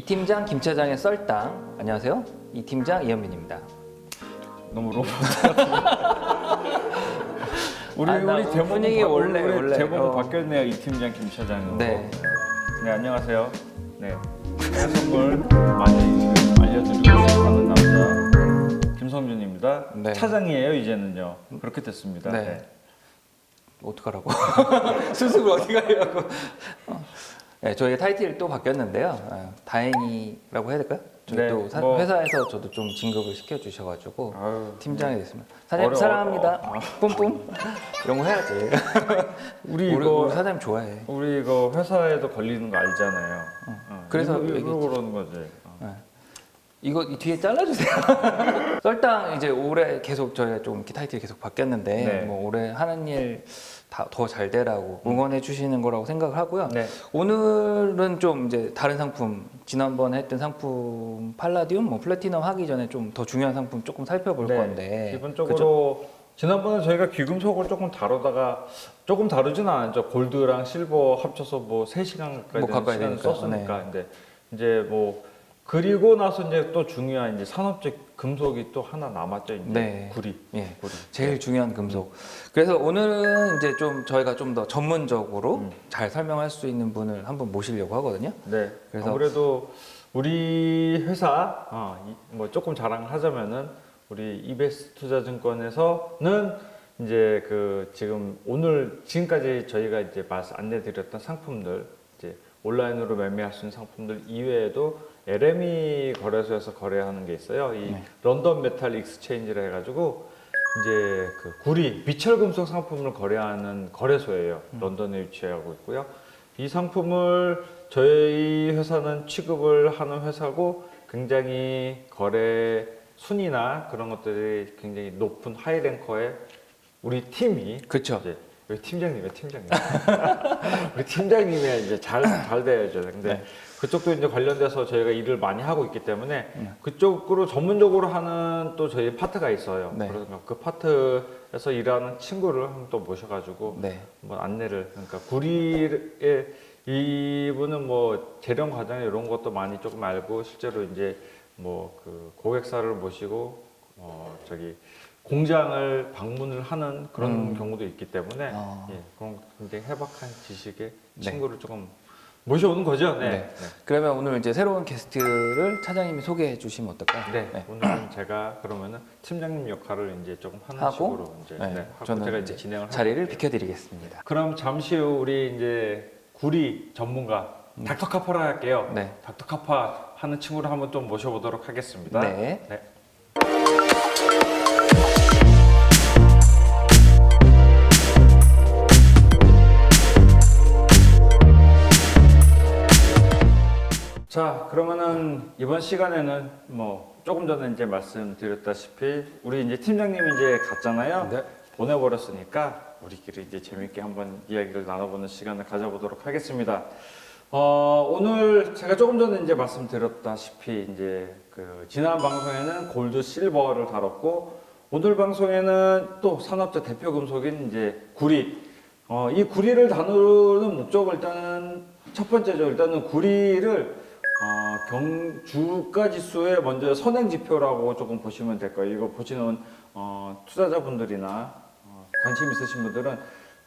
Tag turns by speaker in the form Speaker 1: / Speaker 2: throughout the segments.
Speaker 1: 팀장 김 차장의 썰당. 안녕하세요. 이 팀장 이현민입니다.
Speaker 2: 너무 로봇. 우리 제목은
Speaker 1: 분위기 원래
Speaker 2: 제목은 바뀌었네요. 이 팀장 김 차장으로.
Speaker 1: 네.
Speaker 2: 네, 안녕하세요. 네. 선물 많이 알려드리고 싶어하는 남자 김성준입니다.
Speaker 1: 네.
Speaker 2: 차장이에요 이제는요. 그렇게 됐습니다.
Speaker 1: 네.
Speaker 2: 네.
Speaker 1: 어떡하라고? 수습을 어디 가려고? 네, 저희 타이틀이 또 바뀌었는데요. 다행이라고 해야 될까요? 저희
Speaker 2: 네,
Speaker 1: 또 회사에서 저도 좀 진급을 시켜주셔가지고
Speaker 2: 아유,
Speaker 1: 팀장이 됐습니다. 사장님 사랑합니다. 뿜뿜 이런 거 해야지. 우리 사장님 좋아해.
Speaker 2: 우리 이거 회사에도 걸리는 거 알잖아요.
Speaker 1: 그래서
Speaker 2: 일부러 그러는 거지.
Speaker 1: 이거 이 뒤에 잘라주세요. 썰당 이제 올해 계속 저희가 좀 이렇게 타이틀이 계속 바뀌었는데
Speaker 2: 네.
Speaker 1: 뭐 올해 하는 일 더 잘 되라고 응원해 주시는 거라고 생각을 하고요.
Speaker 2: 네.
Speaker 1: 오늘은 좀 이제 다른 상품 지난번에 했던 상품 팔라디움, 뭐 플래티넘 하기 전에 좀 더 중요한 상품 조금 살펴볼
Speaker 2: 네.
Speaker 1: 건데
Speaker 2: 기본적으로 지난번에 저희가 귀금속을 조금 다루다가 조금 다루진 않았죠. 골드랑 실버 합쳐서 뭐 3시간 가까이 되는 시간을 썼으니까.
Speaker 1: 네.
Speaker 2: 근데 이제 뭐 그리고 나서 이제 또 중요한 이제 산업적 금속이 또 하나 남았죠. 이제
Speaker 1: 네.
Speaker 2: 구리.
Speaker 1: 예,
Speaker 2: 구리.
Speaker 1: 제일 중요한 금속. 그래서 오늘은 이제 좀 저희가 좀 더 전문적으로 잘 설명할 수 있는 분을 한분 모시려고 하거든요.
Speaker 2: 네.
Speaker 1: 그래서
Speaker 2: 아무래도 우리 회사 뭐 조금 자랑을 하자면은 우리 이베스트 투자증권에서는 이제 그 지금 오늘 지금까지 저희가 이제 안내드렸던 상품들 이제 온라인으로 매매할 수 있는 상품들 이외에도 LME 거래소에서 거래하는 게 있어요. 이
Speaker 1: 네.
Speaker 2: 런던 메탈 익스체인지라 해가지고 이제 그 구리 비철 금속 상품을 거래하는 거래소예요. 런던에 위치하고 있고요. 이 상품을 저희 회사는 취급을 하는 회사고 굉장히 거래 순위나 그런 것들이 굉장히 높은 하이랭커에 우리 팀이
Speaker 1: 그렇죠.
Speaker 2: 이제 우리 팀장님 우리 팀장님이 이제 잘 돼야죠. 근데
Speaker 1: 네.
Speaker 2: 그쪽도 이제 관련돼서 저희가 일을 많이 하고 있기 때문에 그쪽으로 전문적으로 하는 또 저희 파트가 있어요.
Speaker 1: 네.
Speaker 2: 그래서 그 파트에서 일하는 친구를 한번 또 모셔가지고
Speaker 1: 네.
Speaker 2: 한번 안내를 그러니까 구리에 이분은 뭐 재련 과정 이런 것도 많이 조금 알고 실제로 이제 뭐 그 고객사를 모시고 저기 공장을 방문을 하는 그런 경우도 있기 때문에 예, 그런 굉장히 해박한 지식의 친구를 조금 모셔오는 거죠. 네.
Speaker 1: 네. 그러면 오늘 이제 새로운 게스트를 차장님이 소개해 주시면 어떨까요?
Speaker 2: 네. 오늘은 제가 그러면은 팀장님 역할을 이제 조금 하는
Speaker 1: 하고,
Speaker 2: 식으로 이제 하고
Speaker 1: 저는
Speaker 2: 제가
Speaker 1: 이제
Speaker 2: 진행을
Speaker 1: 자리를
Speaker 2: 할게요.
Speaker 1: 비켜드리겠습니다.
Speaker 2: 그럼 잠시 후 우리 이제 구리 전문가 닥터카파라 할게요.
Speaker 1: 네.
Speaker 2: 닥터카파 하는 친구를 한번 또 모셔보도록 하겠습니다.
Speaker 1: 네.
Speaker 2: 네. 자, 그러면은 이번 시간에는 뭐 조금 전에 이제 말씀드렸다시피 우리 이제 팀장님이 이제 갔잖아요.
Speaker 1: 네.
Speaker 2: 보내버렸으니까 우리끼리 이제 재밌게 한번 이야기를 나눠보는 시간을 가져보도록 하겠습니다. 오늘 제가 조금 전에 이제 말씀드렸다시피 이제 그 지난 방송에는 골드, 실버를 다뤘고 오늘 방송에는 또 산업재 대표 금속인 이제 구리. 이 구리를 다루는 목적은 일단은 첫 번째죠. 일단은 구리를 주가 지수의 먼저 선행 지표라고 조금 보시면 될 거예요. 이거 보시는 투자자분들이나 관심 있으신 분들은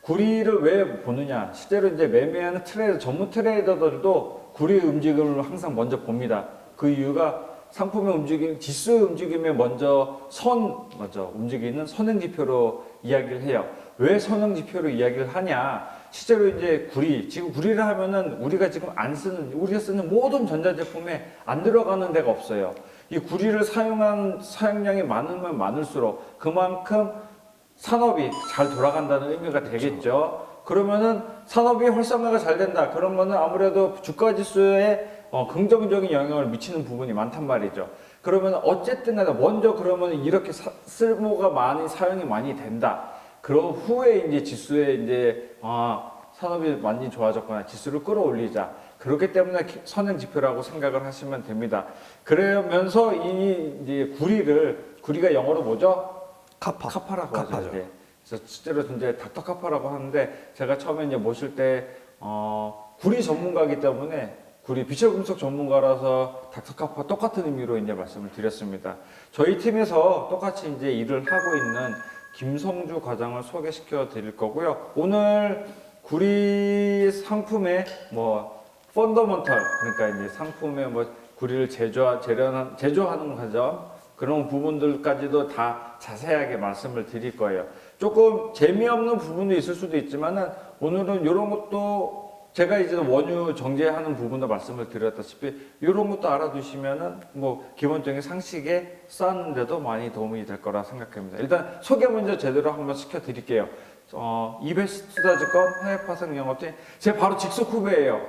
Speaker 2: 구리를 왜 보느냐? 실제로 이제 매매하는 전문 트레이더들도 구리 움직임을 항상 먼저 봅니다. 그 이유가 상품의 움직임, 지수의 움직임에 먼저 움직이는 선행 지표로 이야기를 해요. 왜 선행 지표로 이야기를 하냐? 실제로 이제 지금 구리를 하면은 우리가 지금 우리가 쓰는 모든 전자제품에 안 들어가는 데가 없어요. 이 구리를 사용한 사용량이 많으면 많을수록 그만큼 산업이 잘 돌아간다는 의미가 되겠죠. 그러면은 산업이 활성화가 잘 된다. 그러면은 아무래도 주가 지수에 긍정적인 영향을 미치는 부분이 많단 말이죠. 그러면 어쨌든 간에 먼저 그러면 이렇게 사용이 많이 된다. 그런 후에 이제 지수에 이제 산업이 많이 좋아졌거나 지수를 끌어올리자. 그렇기 때문에 선행 지표라고 생각을 하시면 됩니다. 그러면서 이제 구리가 영어로 뭐죠? 카파라고 하죠. 네. 그래서 실제로 이제 닥터카파라고 하는데 제가 처음에 이제 모실 때 구리 전문가이기 때문에 구리 비철금속 전문가라서 닥터카프와 똑같은 의미로 이제 말씀을 드렸습니다. 저희 팀에서 똑같이 이제 일을 하고 있는 김성주 과장을 소개시켜 드릴 거고요. 오늘 구리 상품의 뭐 펀더먼털, 그러니까 이제 상품의 뭐 구리를 제조하는 과정, 그런 부분들까지도 다 자세하게 말씀을 드릴 거예요. 조금 재미없는 부분도 있을 수도 있지만은 오늘은 이런 것도 제가 이제 원유 정제하는 부분도 말씀을 드렸다시피 이런 것도 알아두시면은 뭐 기본적인 상식에 쌓는데도 많이 도움이 될 거라 생각합니다. 일단 소개 먼저 제대로 한번 시켜드릴게요. 이베스트 투자증권 해외파생 영업팀 제 바로 직속 후배예요.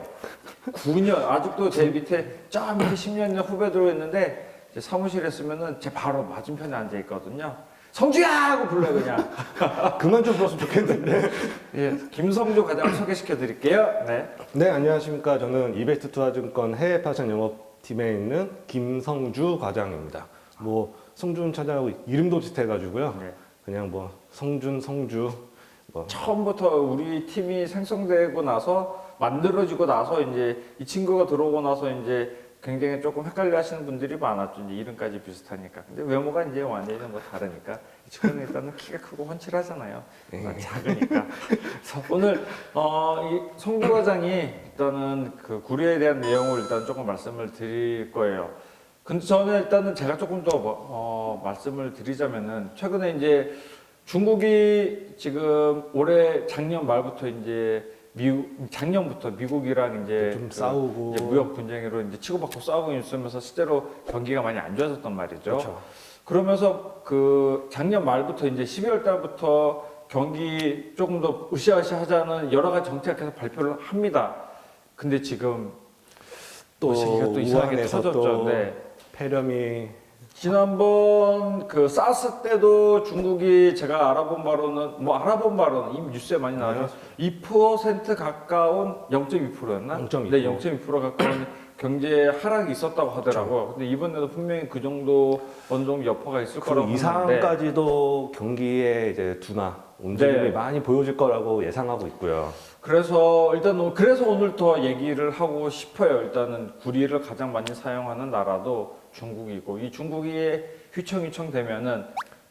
Speaker 2: 9년 아직도 제 밑에 저 밑에 10년 전 후배들 있는데 제 사무실에 쓰면은 제 바로 맞은편에 앉아 있거든요. 성주야 하고 불러요 그냥.
Speaker 3: 그만 좀 불렀으면 좋겠는데.
Speaker 2: 예, 김성주 과장 소개시켜 드릴게요. 네.
Speaker 3: 네, 안녕하십니까. 저는 이베스트 투자증권 해외 파생 영업팀에 있는 김성주 과장입니다. 뭐 성준 차장하고 이름도 비슷해가지고요.
Speaker 2: 네.
Speaker 3: 그냥 뭐 성준, 성주. 뭐
Speaker 2: 처음부터 우리 팀이 생성되고 나서 만들어지고 나서 이제 이 친구가 들어오고 나서 이제 굉장히 조금 헷갈려 하시는 분들이 많았죠. 이제 이름까지 비슷하니까. 근데 외모가 이제 완전히 뭐 다르니까. 이 친구는 일단은 키가 크고 훤칠하잖아요. 작으니까. 그래서 오늘, 이 성주 과장이 일단은 그 구리에 대한 내용을 일단 조금 말씀을 드릴 거예요. 근데 저는 일단은 제가 조금 더 말씀을 드리자면은 최근에 이제 중국이 지금 올해 작년 말부터 이제 작년부터 미국이랑 이제
Speaker 3: 좀 싸우고
Speaker 2: 이제 무역 분쟁으로 이제 치고받고 싸우고 있으면서 실제로 경기가 많이 안 좋아졌단 말이죠.
Speaker 3: 그렇죠.
Speaker 2: 그러면서 그 작년 말부터 이제 12월 달부터 경기 조금 더 으쌰으쌰하자는 여러 가지 정책에서 발표를 합니다. 근데 지금
Speaker 3: 또
Speaker 2: 시기가 또 이상하게
Speaker 3: 우한에서
Speaker 2: 터졌죠.
Speaker 3: 또
Speaker 2: 네.
Speaker 3: 폐렴이
Speaker 2: 지난번 그 사스 때도 중국이 제가 알아본 바로는 이미 뉴스에 많이 나와요. 2% 가까운 0.2%였나?
Speaker 3: 0.2%.
Speaker 2: 네, 0.2% 가까운 경제 하락이 있었다고 하더라고요. 근데 이번에도 분명히 그 정도 어느 정도 여파가 있을
Speaker 3: 그
Speaker 2: 거라고 하는데
Speaker 3: 이상까지도 경기에 이제 둔화 움직임이
Speaker 2: 네.
Speaker 3: 많이 보여질 거라고 예상하고 있고요.
Speaker 2: 그래서 오늘 더 얘기를 하고 싶어요. 일단은 구리를 가장 많이 사용하는 나라도 중국이고 이 중국이 휘청휘청 되면은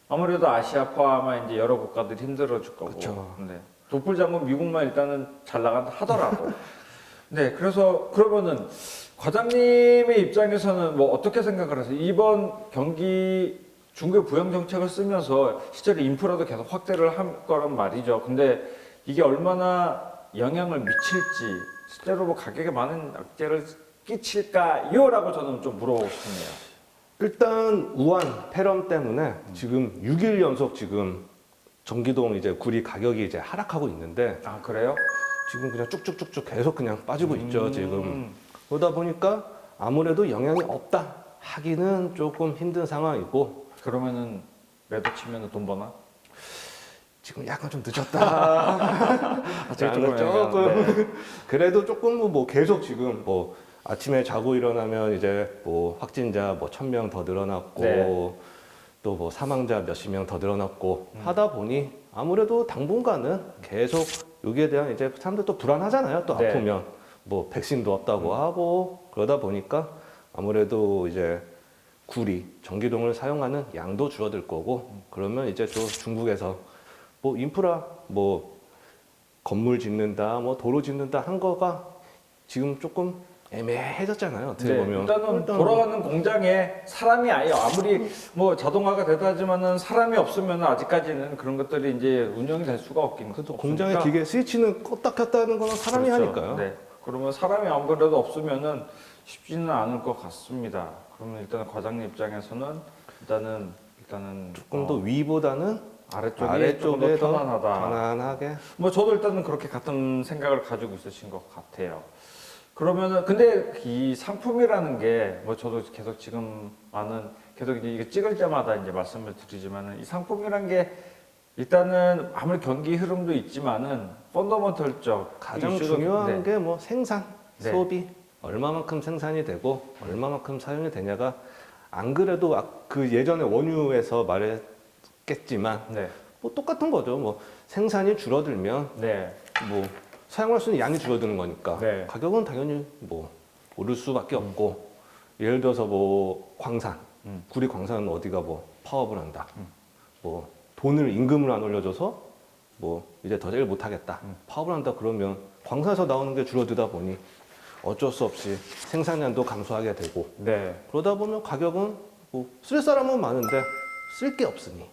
Speaker 2: 아무래도 아시아 포함한 이제 여러 국가들이 힘들어질 거고.
Speaker 3: 그쵸.
Speaker 2: 네. 독불장군 미국만 일단은 잘 나간다 하더라도. 네. 그래서 그러면은 과장님의 입장에서는 뭐 어떻게 생각을 하세요? 이번 경기 중국의 부양 정책을 쓰면서 실제로 인프라도 계속 확대를 할 거란 말이죠. 근데 이게 얼마나 영향을 미칠지 실제로 뭐 가격에 많은 악재를 끼칠까요?라고 저는 좀 물어보고 싶네요.
Speaker 3: 일단 우한 폐렴 때문에 지금 6일 연속 지금 전기동 이제 구리 가격이 이제 하락하고 있는데
Speaker 2: 아 그래요?
Speaker 3: 지금 그냥 쭉쭉쭉쭉 계속 그냥 빠지고 있죠 지금. 그러다 보니까 아무래도 영향이 없다 하기는 조금 힘든 상황이고
Speaker 2: 그러면은 매도 치면은 돈 버나?
Speaker 3: 지금 약간 좀 늦었다. 조금 그래도 조금 뭐 계속 지금 뭐 아침에 자고 일어나면 이제 뭐 확진자 뭐 1,000명 더 늘어났고
Speaker 2: 네.
Speaker 3: 또 뭐 사망자 몇십 명 더 늘어났고 하다 보니 아무래도 당분간은 계속 여기에 대한 이제 사람들 또 불안하잖아요. 또
Speaker 2: 네.
Speaker 3: 아프면 뭐 백신도 없다고 하고 그러다 보니까 아무래도 이제 구리 전기동을 사용하는 양도 줄어들 거고 그러면 이제 또 중국에서 뭐 인프라 뭐 건물 짓는다 뭐 도로 짓는다 한 거가 지금 조금 애매해졌잖아요. 어떻게
Speaker 2: 네,
Speaker 3: 보면
Speaker 2: 일단은 돌아가는 공장에 사람이 아무리 뭐 자동화가 되다지만은 사람이 없으면 아직까지는 그런 것들이 이제 운영이 될 수가 없긴
Speaker 3: 그래도
Speaker 2: 없으니까.
Speaker 3: 공장의 기계 스위치는 껐다 켰다는 거는 사람이
Speaker 2: 그렇죠.
Speaker 3: 하니까요.
Speaker 2: 네. 그러면 사람이 아무래도 없으면은 쉽지는 않을 것 같습니다. 그러면 일단 과장님 입장에서는 일단은
Speaker 3: 조금 더 위보다는
Speaker 2: 아래쪽이 조금 더 편안하다.
Speaker 3: 편안하게.
Speaker 2: 뭐 저도 일단은 그렇게 같은 생각을 가지고 있으신 것 같아요. 그러면은 근데 이 상품이라는 게 뭐 저도 계속 지금 계속 이제 이거 찍을 때마다 이제 말씀을 드리지만은 이 상품이란 게 일단은 아무리 경기 흐름도 있지만은 펀더먼털적
Speaker 3: 가장
Speaker 2: 이슈도-
Speaker 3: 중요한
Speaker 2: 네.
Speaker 3: 게 뭐 생산,
Speaker 2: 네.
Speaker 3: 소비 얼마만큼 생산이 되고 얼마만큼 사용이 되냐가 안 그래도 그 예전에 원유에서 말했겠지만
Speaker 2: 네.
Speaker 3: 뭐 똑같은 거죠. 뭐 생산이 줄어들면
Speaker 2: 네.
Speaker 3: 뭐 사용할 수 있는 양이 줄어드는 거니까
Speaker 2: 네.
Speaker 3: 가격은 당연히 뭐 오를 수밖에 없고 예를 들어서 뭐 광산, 구리 광산은 어디가 뭐 파업을 한다. 뭐 돈을 임금을 안 올려줘서 뭐 이제 더 일 못하겠다. 파업을 한다 그러면 광산에서 나오는 게 줄어들다 보니 어쩔 수 없이 생산량도 감소하게 되고
Speaker 2: 네.
Speaker 3: 그러다 보면 가격은 뭐 쓸 사람은 많은데 쓸 게 없으니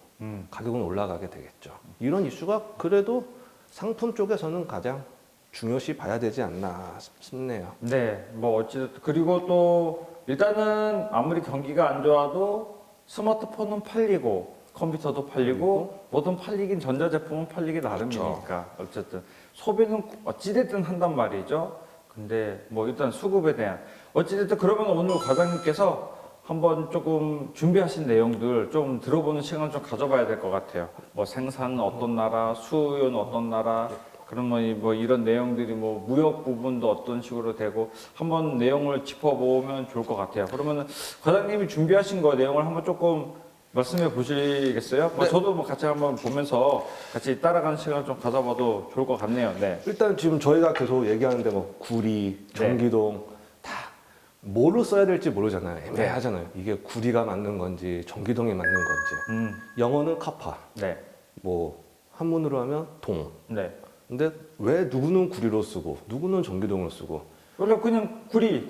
Speaker 3: 가격은 올라가게 되겠죠. 이런 이슈가 그래도 상품 쪽에서는 가장 중요시 봐야 되지 않나 싶네요.
Speaker 2: 네, 뭐 어찌됐든 그리고 또 일단은 아무리 경기가 안 좋아도 스마트폰은 팔리고 컴퓨터도 팔리고 뭐든 팔리긴 전자제품은 팔리기 나름이니까 어쨌든 소비는 어찌됐든 한단 말이죠. 근데 뭐 일단 수급에 대한 어찌됐든 그러면 오늘 과장님께서 한번 조금 준비하신 내용들 좀 들어보는 시간 좀 가져봐야 될 것 같아요. 뭐 생산은 어떤 나라, 수요는 어떤 나라, 그러면 뭐 이런 내용들이 뭐 무역 부분도 어떤 식으로 되고 한번 내용을 짚어보면 좋을 것 같아요. 그러면은 과장님이 준비하신 거 내용을 한번 조금 말씀해 보시겠어요? 뭐
Speaker 3: 네.
Speaker 2: 저도 뭐 같이 한번 보면서 같이 따라가는 시간을 좀 가져봐도 좋을 것 같네요. 네.
Speaker 3: 일단 지금 저희가 계속 얘기하는데 뭐 구리, 전기동 다 뭐로 써야 될지 모르잖아요. 애매하잖아요. 이게 구리가 맞는 건지 전기동이 맞는 건지. 영어는 카파,
Speaker 2: 네.
Speaker 3: 뭐 한문으로 하면 동.
Speaker 2: 네.
Speaker 3: 근데 왜 누구는 구리로 쓰고 누구는 전기동으로 쓰고
Speaker 2: 원래 그냥 구리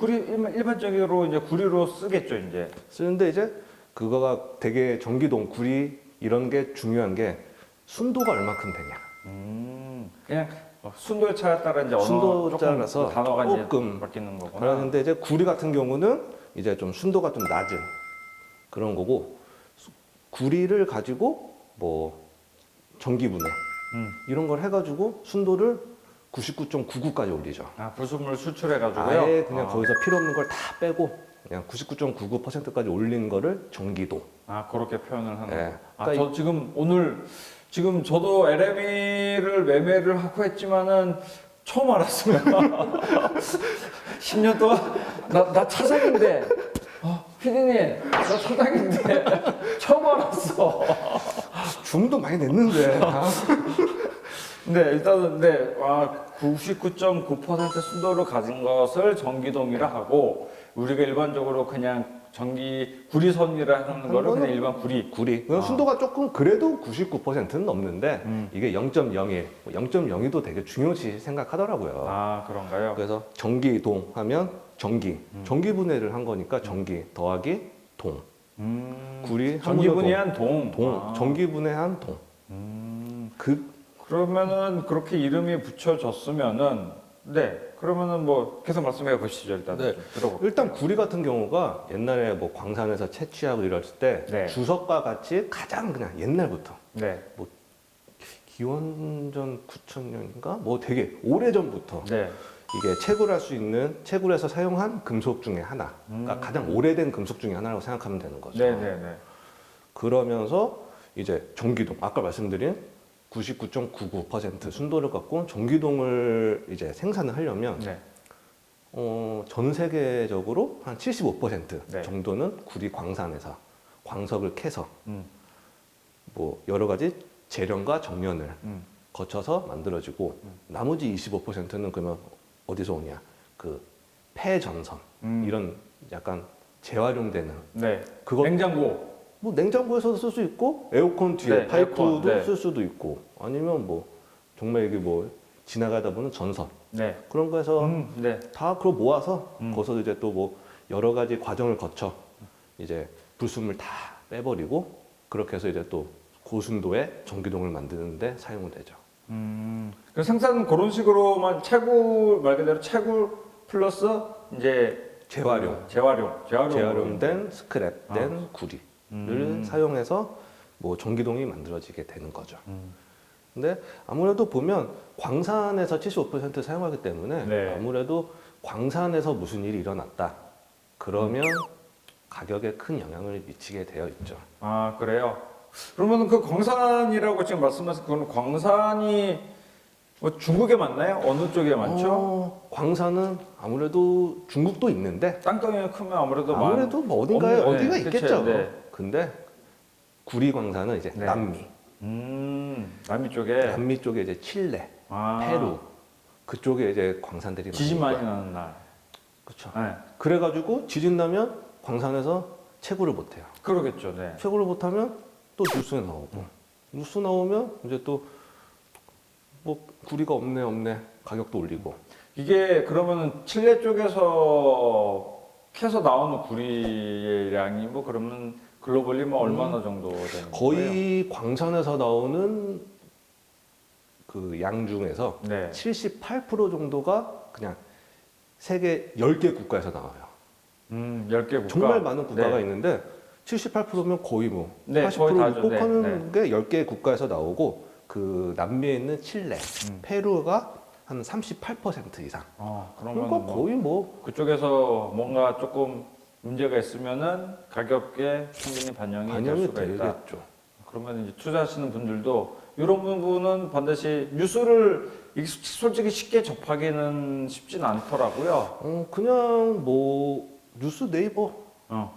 Speaker 2: 일반적으로 이제 구리로 쓰겠죠, 이제.
Speaker 3: 쓰는데 이제 그거가 되게 전기동, 구리 이런 게 중요한 게 순도가 얼마큼 되냐.
Speaker 2: 그냥 순도에 차에 따라 이제 언어
Speaker 3: 순도에
Speaker 2: 조금
Speaker 3: 따라서
Speaker 2: 단어가
Speaker 3: 조금
Speaker 2: 이제 바뀌는 거구나.
Speaker 3: 그러는데 이제 구리 같은 경우는 이제 좀 순도가 좀 낮은 그런 거고 구리를 가지고 뭐 전기분해 이런 걸 해가지고 순도를 99.99까지 올리죠.
Speaker 2: 아, 불순물 수출해가지고요.
Speaker 3: 아예 그냥 거기서 필요 없는 걸 다 빼고 그냥 99.99%까지 올린 거를 전기도.
Speaker 2: 아, 그렇게 표현을 하는
Speaker 3: 네.
Speaker 2: 거. 아,
Speaker 3: 그러니까
Speaker 2: 저 지금 오늘 지금 저도 LME를 매매를 하고 했지만은 처음 알았어요. 10년 동안 나 차장인데, 피디님 나 차장인데 처음 알았어.
Speaker 3: 줌도 많이 냈는데.
Speaker 2: 네, 일단은 네, 99.9% 순도를 가진 것을 전기동이라 하고 우리가 일반적으로 그냥 구리선이라 하는 거를 그냥 일반 구리.
Speaker 3: 구리. 순도가 조금 그래도 99%는 넘는데 이게 0.01, 0.02도 되게 중요시 생각하더라고요.
Speaker 2: 아, 그런가요?
Speaker 3: 그래서 전기동 하면 전기, 전기 분해를 한 거니까 전기 더하기 동. 구리
Speaker 2: 전기분해한 동.
Speaker 3: 동, 전기 분해한 동.
Speaker 2: 그러면은 그렇게 이름이 붙여졌으면은 네, 그러면은 뭐 계속 말씀해 보시죠 일단.
Speaker 3: 네.
Speaker 2: 좀 들어볼게요.
Speaker 3: 일단 구리 같은 경우가 옛날에 뭐 광산에서 채취하고 이랬을 때
Speaker 2: 네.
Speaker 3: 주석과 같이 가장 그냥 옛날부터
Speaker 2: 네,
Speaker 3: 기원전 9,000년인가 뭐 되게 오래 전부터
Speaker 2: 네,
Speaker 3: 이게 채굴할 수 있는 채굴에서 사용한 금속 중에 하나, 그러니까 가장 오래된 금속 중에 하나라고 생각하면 되는 거죠.
Speaker 2: 네, 네, 네.
Speaker 3: 그러면서 이제 전기동 아까 말씀드린 99.99% 순도를 갖고 전기동을 이제 생산을 하려면
Speaker 2: 네.
Speaker 3: 전 세계적으로 한 75%
Speaker 2: 네.
Speaker 3: 정도는 구리 광산에서 광석을 캐서
Speaker 2: 음,
Speaker 3: 뭐 여러 가지 재련과 정련을
Speaker 2: 음.
Speaker 3: 거쳐서 만들어지고 나머지 25%는 그러면 어디서 오냐? 그 폐전선 이런 약간 재활용되는
Speaker 2: 네.
Speaker 3: 그거
Speaker 2: 냉장고.
Speaker 3: 뭐 냉장고에서도 쓸 수 있고 에어컨 뒤에
Speaker 2: 네,
Speaker 3: 파이프도
Speaker 2: 에어컨, 네.
Speaker 3: 쓸 수도 있고 아니면 뭐 정말 이게 뭐 지나가다 보는 전선
Speaker 2: 네.
Speaker 3: 그런 거에서
Speaker 2: 네.
Speaker 3: 다 그걸 모아서 거기서 이제 또 뭐 여러 가지 과정을 거쳐 이제 불순물 다 빼버리고 그렇게 해서 이제 또 고순도의 전기동을 만드는데 사용이 되죠.
Speaker 2: 그 생산은 그런 식으로만 채굴 말 그대로 채굴 플러스 이제
Speaker 3: 재활용.
Speaker 2: 네.
Speaker 3: 재활용된 스크랩된 구리를 사용해서 뭐 전기동이 만들어지게 되는 거죠. 근데 아무래도 보면 광산에서 75% 사용하기 때문에
Speaker 2: 네.
Speaker 3: 아무래도 광산에서 무슨 일이 일어났다. 그러면 가격에 큰 영향을 미치게 되어 있죠.
Speaker 2: 아, 그래요? 그러면 그 광산이라고 지금 말씀하신 그건 광산이 뭐 중국에 맞나요? 어느 쪽에 많죠?
Speaker 3: 광산은 아무래도 중국도 있는데
Speaker 2: 땅덩이가 크면 아무래도
Speaker 3: 뭐 어딘가에
Speaker 2: 없는-
Speaker 3: 어디가
Speaker 2: 네,
Speaker 3: 있겠죠.
Speaker 2: 그쵸, 네.
Speaker 3: 근데 구리 광산은 이제
Speaker 2: 네.
Speaker 3: 남미,
Speaker 2: 남미 쪽에
Speaker 3: 남미 쪽에 이제 칠레,
Speaker 2: 아,
Speaker 3: 페루 그쪽에 이제 광산들이
Speaker 2: 지진
Speaker 3: 많이
Speaker 2: 많이
Speaker 3: 있고요.
Speaker 2: 나는 날.
Speaker 3: 그렇죠.
Speaker 2: 네.
Speaker 3: 그래가지고 지진 나면 광산에서 채굴을 못해요.
Speaker 2: 그러겠죠. 네.
Speaker 3: 채굴을 못하면 또 뉴스에 나오고 뉴스 나오면 이제 또 뭐 구리가 없네 가격도 올리고.
Speaker 2: 이게 그러면은 칠레 쪽에서 캐서 나오는 구리의 양이 뭐 그러면 글로벌리 뭐 얼마나 정도 되는 거예요?
Speaker 3: 거의 광산에서 나오는 그 양 중에서
Speaker 2: 네.
Speaker 3: 78% 정도가 그냥 세계 10개 국가에서 나와요.
Speaker 2: 10개 국가.
Speaker 3: 정말 많은 국가가
Speaker 2: 네.
Speaker 3: 있는데 78%면 거의 뭐
Speaker 2: 네,
Speaker 3: 80%
Speaker 2: 거의 다죠.
Speaker 3: 육박하는 게 10개 국가에서 나오고 그 남미에 있는 칠레, 페루가 한 38% 이상.
Speaker 2: 그러면
Speaker 3: 그러니까 거의 뭐
Speaker 2: 그쪽에서 뭔가 조금 문제가 있으면은 가격에 충분히 반영이 될
Speaker 3: 반영이
Speaker 2: 수가 있다.
Speaker 3: 되겠죠.
Speaker 2: 그러면 이제 투자하시는 분들도 이런 부분은 반드시 뉴스를 솔직히 쉽게 접하기는 쉽진 않더라고요.
Speaker 3: 그냥 뭐 뉴스 네이버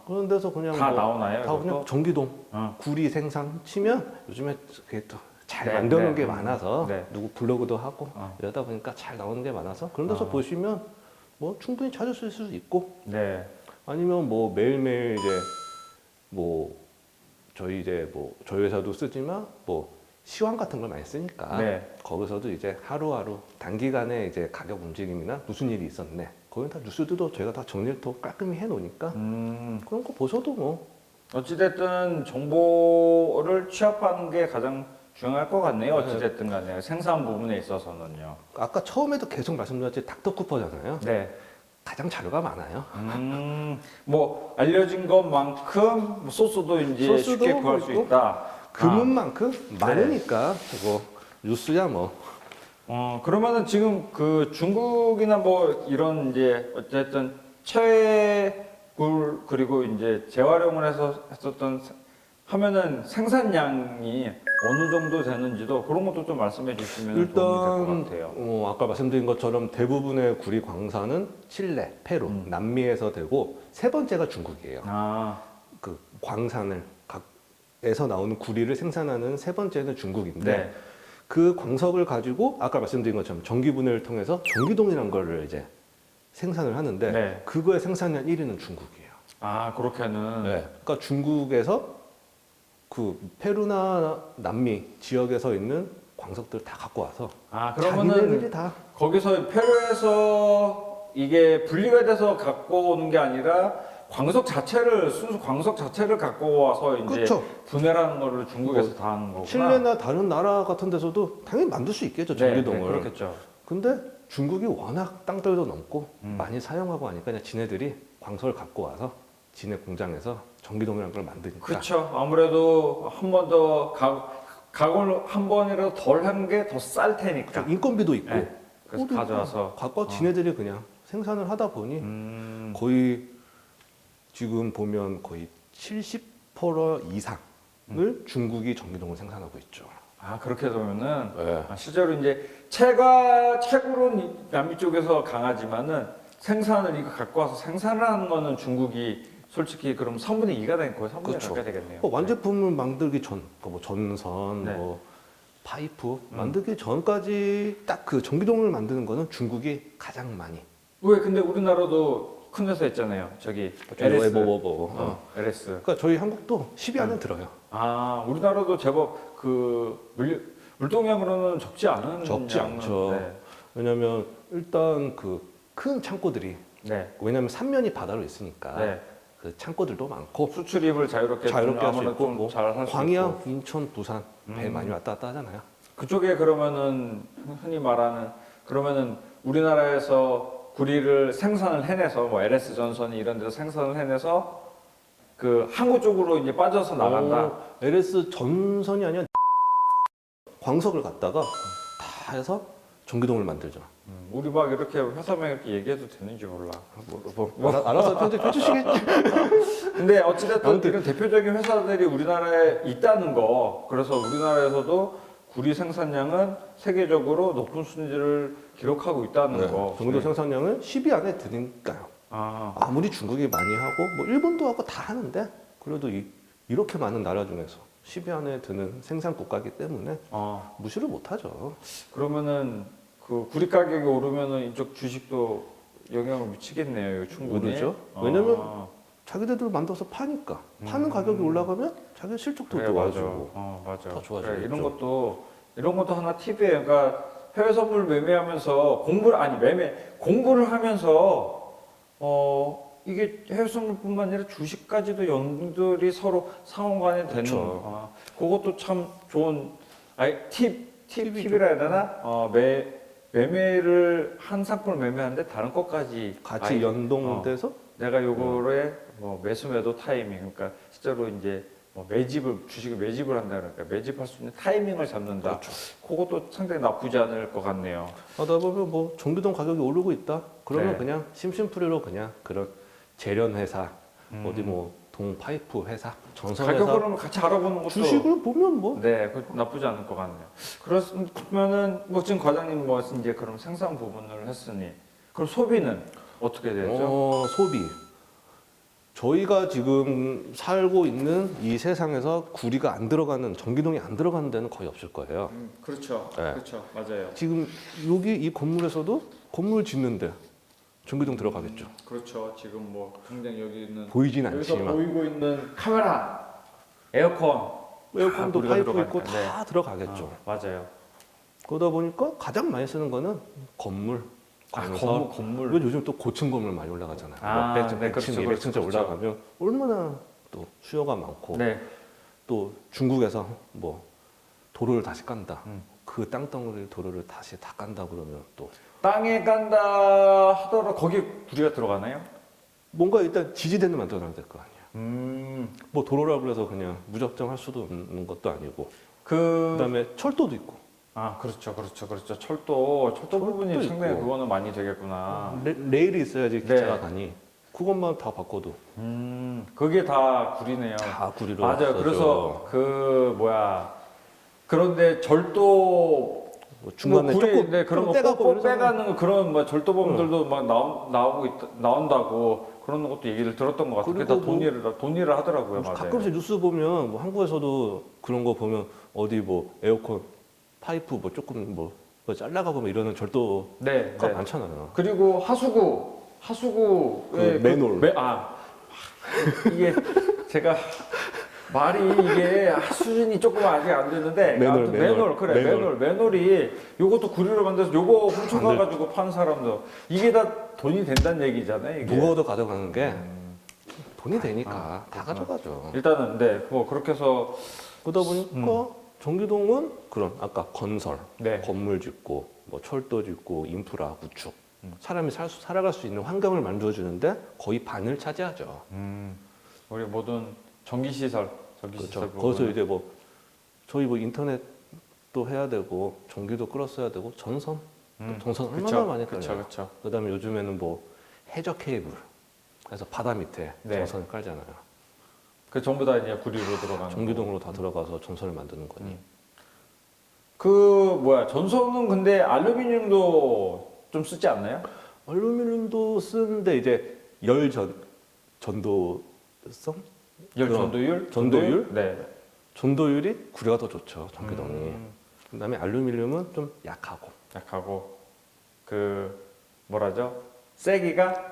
Speaker 3: 그런 데서 그냥
Speaker 2: 다
Speaker 3: 뭐
Speaker 2: 나오나요?
Speaker 3: 다 그냥
Speaker 2: 이것도?
Speaker 3: 전기동
Speaker 2: 어.
Speaker 3: 구리 생산 치면 요즘에 그게 또 잘
Speaker 2: 네,
Speaker 3: 만드는
Speaker 2: 네.
Speaker 3: 게 많아서
Speaker 2: 네.
Speaker 3: 누구 블로그도 하고
Speaker 2: 어.
Speaker 3: 이러다 보니까 잘 나오는 게 많아서 그런 데서
Speaker 2: 어.
Speaker 3: 보시면 뭐 충분히 찾으실 수 있고
Speaker 2: 네.
Speaker 3: 아니면 뭐 매일매일 이제 뭐 저희 회사도 쓰지만 뭐 시황 같은 걸 많이 쓰니까
Speaker 2: 네.
Speaker 3: 거기서도 이제 하루하루 단기간에 이제 가격 움직임이나 무슨 일이 있었네 거기 다 뉴스들도 저희가 다 정리를 더 깔끔히 해 놓으니까 그런 거 보셔도 뭐
Speaker 2: 어찌됐든 정보를 취합하는 게 가장 중요할 것 같네요.
Speaker 3: 네.
Speaker 2: 어찌됐든 간에 생산 부분에 있어서는요.
Speaker 3: 아까 처음에도 계속 말씀드렸지 닥터 쿠퍼잖아요.
Speaker 2: 네.
Speaker 3: 가장 자료가 많아요.
Speaker 2: 뭐 알려진 것만큼 뭐 소스도 이제
Speaker 3: 소스도
Speaker 2: 쉽게 구할 수
Speaker 3: 있고,
Speaker 2: 있다.
Speaker 3: 금은만큼 많으니까 뭐 뉴스야 뭐.
Speaker 2: 그러면은 지금 그 중국이나 뭐 이런 이제 어쨌든 채굴 그리고 이제 재활용을 해서 했었던 하면은 생산량이 어느 정도 되는지도 그런 것도 좀 말씀해 주시면 도움이 될 것
Speaker 3: 일단
Speaker 2: 같아요.
Speaker 3: 아까 말씀드린 것처럼 대부분의 구리 광산은 칠레, 페루, 남미에서 되고 세 번째가 중국이에요. 그 광산을 에서 나오는 구리를 생산하는 세 번째는 중국인데
Speaker 2: 네.
Speaker 3: 그 광석을 가지고 아까 말씀드린 것처럼 전기분해를 통해서 전기동이라는 거를 이제 생산을 하는데
Speaker 2: 네.
Speaker 3: 그거의 생산량 1위는 중국이에요.
Speaker 2: 그렇게는
Speaker 3: 네. 그러니까 중국에서 그 페루나 남미 지역에서 있는 광석들 다 갖고 와서
Speaker 2: 그러면은
Speaker 3: 자기네들이 다
Speaker 2: 거기서 페루에서 이게 분리가 돼서 갖고 오는 게 아니라 광석 자체를 순수 광석 자체를 갖고 와서 이제
Speaker 3: 그렇죠.
Speaker 2: 분해라는 거를 중국에서
Speaker 3: 뭐
Speaker 2: 다 하는 거구나.
Speaker 3: 칠레나 다른 나라 같은 데서도 당연히 만들 수 있겠죠 전기동을.
Speaker 2: 네, 그렇겠죠.
Speaker 3: 근데 중국이 워낙 땅덩이도 넓고 많이 사용하고 하니까 그냥 지네들이 광석을 갖고 와서 지네 공장에서 전기동이라는 걸 만드니까.
Speaker 2: 그렇죠. 아무래도 한 번 더 가공을 한 번이라도 덜 한 게 더 쌀 테니까.
Speaker 3: 인건비도 있고.
Speaker 2: 네. 그래서
Speaker 3: 그러니까
Speaker 2: 가져와서
Speaker 3: 갖고 지네들이 그냥 생산을 하다 보니 거의 지금 보면 거의 70% 이상을 중국이 전기동을 생산하고 있죠.
Speaker 2: 그렇게 되면은
Speaker 3: 네.
Speaker 2: 실제로 이제 채굴은 남미 쪽에서 강하지만은 생산을 이거 갖고 와서 생산을 하는 거는 중국이 솔직히 그럼 3분의 2가 된 거예요. 3분의 2
Speaker 3: 그렇죠.
Speaker 2: 가까이 되겠네요.
Speaker 3: 완제품을 만들기 전, 뭐 전선,
Speaker 2: 네.
Speaker 3: 뭐 파이프 만들기 전까지 딱 그 전기동을 만드는 거는 중국이 가장 많이.
Speaker 2: 왜 근데 우리나라도 큰 회사 있잖아요. 저기 LS. LS.
Speaker 3: 그러니까 저희 한국도 10위 안에 들어요.
Speaker 2: 우리나라도 제법 그 물동량으로는 적지 않은
Speaker 3: 적지
Speaker 2: 양은,
Speaker 3: 않죠.
Speaker 2: 네.
Speaker 3: 왜냐면 일단 그 큰 창고들이
Speaker 2: 네.
Speaker 3: 왜냐면 삼면이 바다로 있으니까
Speaker 2: 네.
Speaker 3: 그 창고들도 많고
Speaker 2: 수출입을 자유롭게
Speaker 3: 할 수
Speaker 2: 아무래도
Speaker 3: 있고 뭐
Speaker 2: 좀잘할 수
Speaker 3: 광양,
Speaker 2: 있고.
Speaker 3: 인천, 부산 배 많이 왔다 갔다 하잖아요.
Speaker 2: 그쪽에 그러면은 흔히 말하는 그러면은 우리나라에서 구리를 생산을 해내서 뭐 LS 전선이 이런 데서 생산을 해내서 그 항구 쪽으로 이제 빠져서 나간다.
Speaker 3: LS 전선이 아니라 광석을 갖다가 다 해서 전기동을 만들죠.
Speaker 2: 우리 막 이렇게 회사명 이렇게 얘기해도 되는지 몰라.
Speaker 3: 알아서 편집해 주시겠죠.
Speaker 2: 근데 어찌됐든 이런 대표적인 회사들이 우리나라에 있다는 거. 그래서 우리나라에서도 구리 생산량은 세계적으로 높은 순위를 기록하고 있다는 거.
Speaker 3: 정도 생산량은 10위 안에 드니까요. 아무리 중국이 많이 하고 뭐 일본도 하고 다 하는데 그래도 이렇게 많은 나라 중에서 10위 안에 드는 생산 국가이기 때문에 무시를 못 하죠.
Speaker 2: 그러면은 그 구리 가격이 오르면은 이쪽 주식도 영향을 미치겠네요. 이거 충분히.
Speaker 3: 그렇죠. 왜냐면 자기네들 만들어서 파니까 파는 가격이 올라가면 자기 실적도
Speaker 2: 그래,
Speaker 3: 좋아지고
Speaker 2: 맞아.
Speaker 3: 다 좋아지겠죠.
Speaker 2: 그래, 이런 것도 하나 팁이에요. 그러니까 해외 선물 매매하면서 공부를 하면서 이게 해외 선물뿐만 아니라 주식까지도 연들이 서로 상호간에 되는
Speaker 3: 그렇죠.
Speaker 2: 그것도 참 좋은 팁이라 해야 되나? 매매를 한 상품을 매매하는데 다른 것까지
Speaker 3: 같이 연동돼서
Speaker 2: 내가 요거에 매수 매도 타이밍 그러니까 실제로 이제 주식을 매집을 한다 그러니까 매집할 수 있는 타이밍을 잡는다.
Speaker 3: 그렇죠.
Speaker 2: 그것도 상당히 나쁘지 않을 것 같네요.
Speaker 3: 하다 보면 뭐 전기동 가격이 오르고 있다. 그러면
Speaker 2: 네.
Speaker 3: 그냥 심심풀이로 그냥 그런 재련 회사 어디 뭐 동파이프 회사 전선 회사
Speaker 2: 가격을 같이 알아보는 것도
Speaker 3: 주식을 보면 뭐
Speaker 2: 네, 그 나쁘지 않을 것 같네요. 그러면은 지금 과장님 이제 그럼 생산 부분을 했으니 그럼 소비는 어떻게 되죠?
Speaker 3: 소비. 저희가 지금 살고 있는 이 세상에서 구리가 안 들어가는 전기동이 안 들어가는 데는 거의 없을 거예요.
Speaker 2: 그렇죠.
Speaker 3: 네.
Speaker 2: 그렇죠. 맞아요.
Speaker 3: 지금 여기 이 건물에서도 건물 짓는데 전기동 들어가겠죠.
Speaker 2: 그렇죠. 지금 당장 여기 있는
Speaker 3: 보이진
Speaker 2: 여기서
Speaker 3: 않지만
Speaker 2: 보이고 있는 카메라, 에어컨,
Speaker 3: 에어컨도
Speaker 2: 우리가
Speaker 3: 파이프
Speaker 2: 들어가니까.
Speaker 3: 있고 다 들어가겠죠.
Speaker 2: 맞아요.
Speaker 3: 그러다 보니까 가장 많이 쓰는 거는 건물.
Speaker 2: 건물.
Speaker 3: 이건 요즘 또 고층 건물 많이 올라가잖아요.
Speaker 2: 네,
Speaker 3: 100층,
Speaker 2: 그렇죠,
Speaker 3: 200층
Speaker 2: 그렇죠.
Speaker 3: 올라가면 얼마나 또 수요가 많고
Speaker 2: 네.
Speaker 3: 또 중국에서 도로를 다시 깐다.
Speaker 2: 음.
Speaker 3: 그 땅덩어리 도로를 다시 다 깐다 그러면 또
Speaker 2: 땅에 간다 하더라도 거기 구리가 들어가나요?
Speaker 3: 뭔가 일단 지지대는 만들어놔야 될 거 아니에요. 뭐 도로라 그래서 그냥 무작정 할 수도 없는 것도 아니고 그다음에 철도도 있고
Speaker 2: 그렇죠. 철도 부분이
Speaker 3: 있고.
Speaker 2: 상당히 그거는 많이 되겠구나.
Speaker 3: 레일이 있어야지 기차가
Speaker 2: 네.
Speaker 3: 가니 그것만 다 바꿔도
Speaker 2: 그게 다 구리네요.
Speaker 3: 다 구리로
Speaker 2: 맞아요.
Speaker 3: 써죠.
Speaker 2: 그래서 그런데 절도
Speaker 3: 중간에 조금
Speaker 2: 그런 거
Speaker 3: 떼가고
Speaker 2: 꼭
Speaker 3: 이러잖아.
Speaker 2: 빼가는 거 그런 절도범들도 막 나온다고 그런 것도 얘기를 들었던 것 같아요. 그게 다
Speaker 3: 그리고
Speaker 2: 돈일을 하더라고요. 맞아요.
Speaker 3: 가끔씩 뉴스 보면 한국에서도 그런 거 보면 어디 에어컨 파이프 조금 잘라가고 이러는 절도가
Speaker 2: 네.
Speaker 3: 많잖아요.
Speaker 2: 그리고 하수구의
Speaker 3: 맨홀.
Speaker 2: 이게 제가 말이 이게 수준이 조금 아직 안 되는데 맨홀이 요것도 구리로 만들어서 요거 훔쳐가가지고 파는 사람도 이게 다 돈이 된다는 얘기잖아요. 이게.
Speaker 3: 무거워도 가져가는 게 돈이 되니까 다 가져가죠.
Speaker 2: 일단은 그렇게 해서
Speaker 3: 그러다 보니까 전기동은 그런 아까 건설,
Speaker 2: 네.
Speaker 3: 건물 짓고 철도 짓고 인프라 구축 사람이 살아갈 수 있는 환경을 만들어주는데 거의 반을 차지하죠.
Speaker 2: 우리 모든 전기시설
Speaker 3: 그렇죠. 거기서 이제 저희 인터넷도 해야 되고 전기도 끌었어야 되고 전선 얼마나 많이 깔려요.
Speaker 2: 그렇죠.
Speaker 3: 그다음에 요즘에는 해저 케이블 그래서 바다 밑에
Speaker 2: 네.
Speaker 3: 전선을 깔잖아요.
Speaker 2: 그 전부 다 이제 구리로 들어가는
Speaker 3: 전기동으로 다 들어가서 전선을 만드는 거니.
Speaker 2: 전선은 근데 알루미늄도 좀 쓰지 않나요?
Speaker 3: 알루미늄도 쓰는데 이제 전도성?
Speaker 2: 전도율? 네.
Speaker 3: 전도율이 구리가 더 좋죠, 전기동이. 그다음에 알루미늄은 좀 약하고.
Speaker 2: 세기가?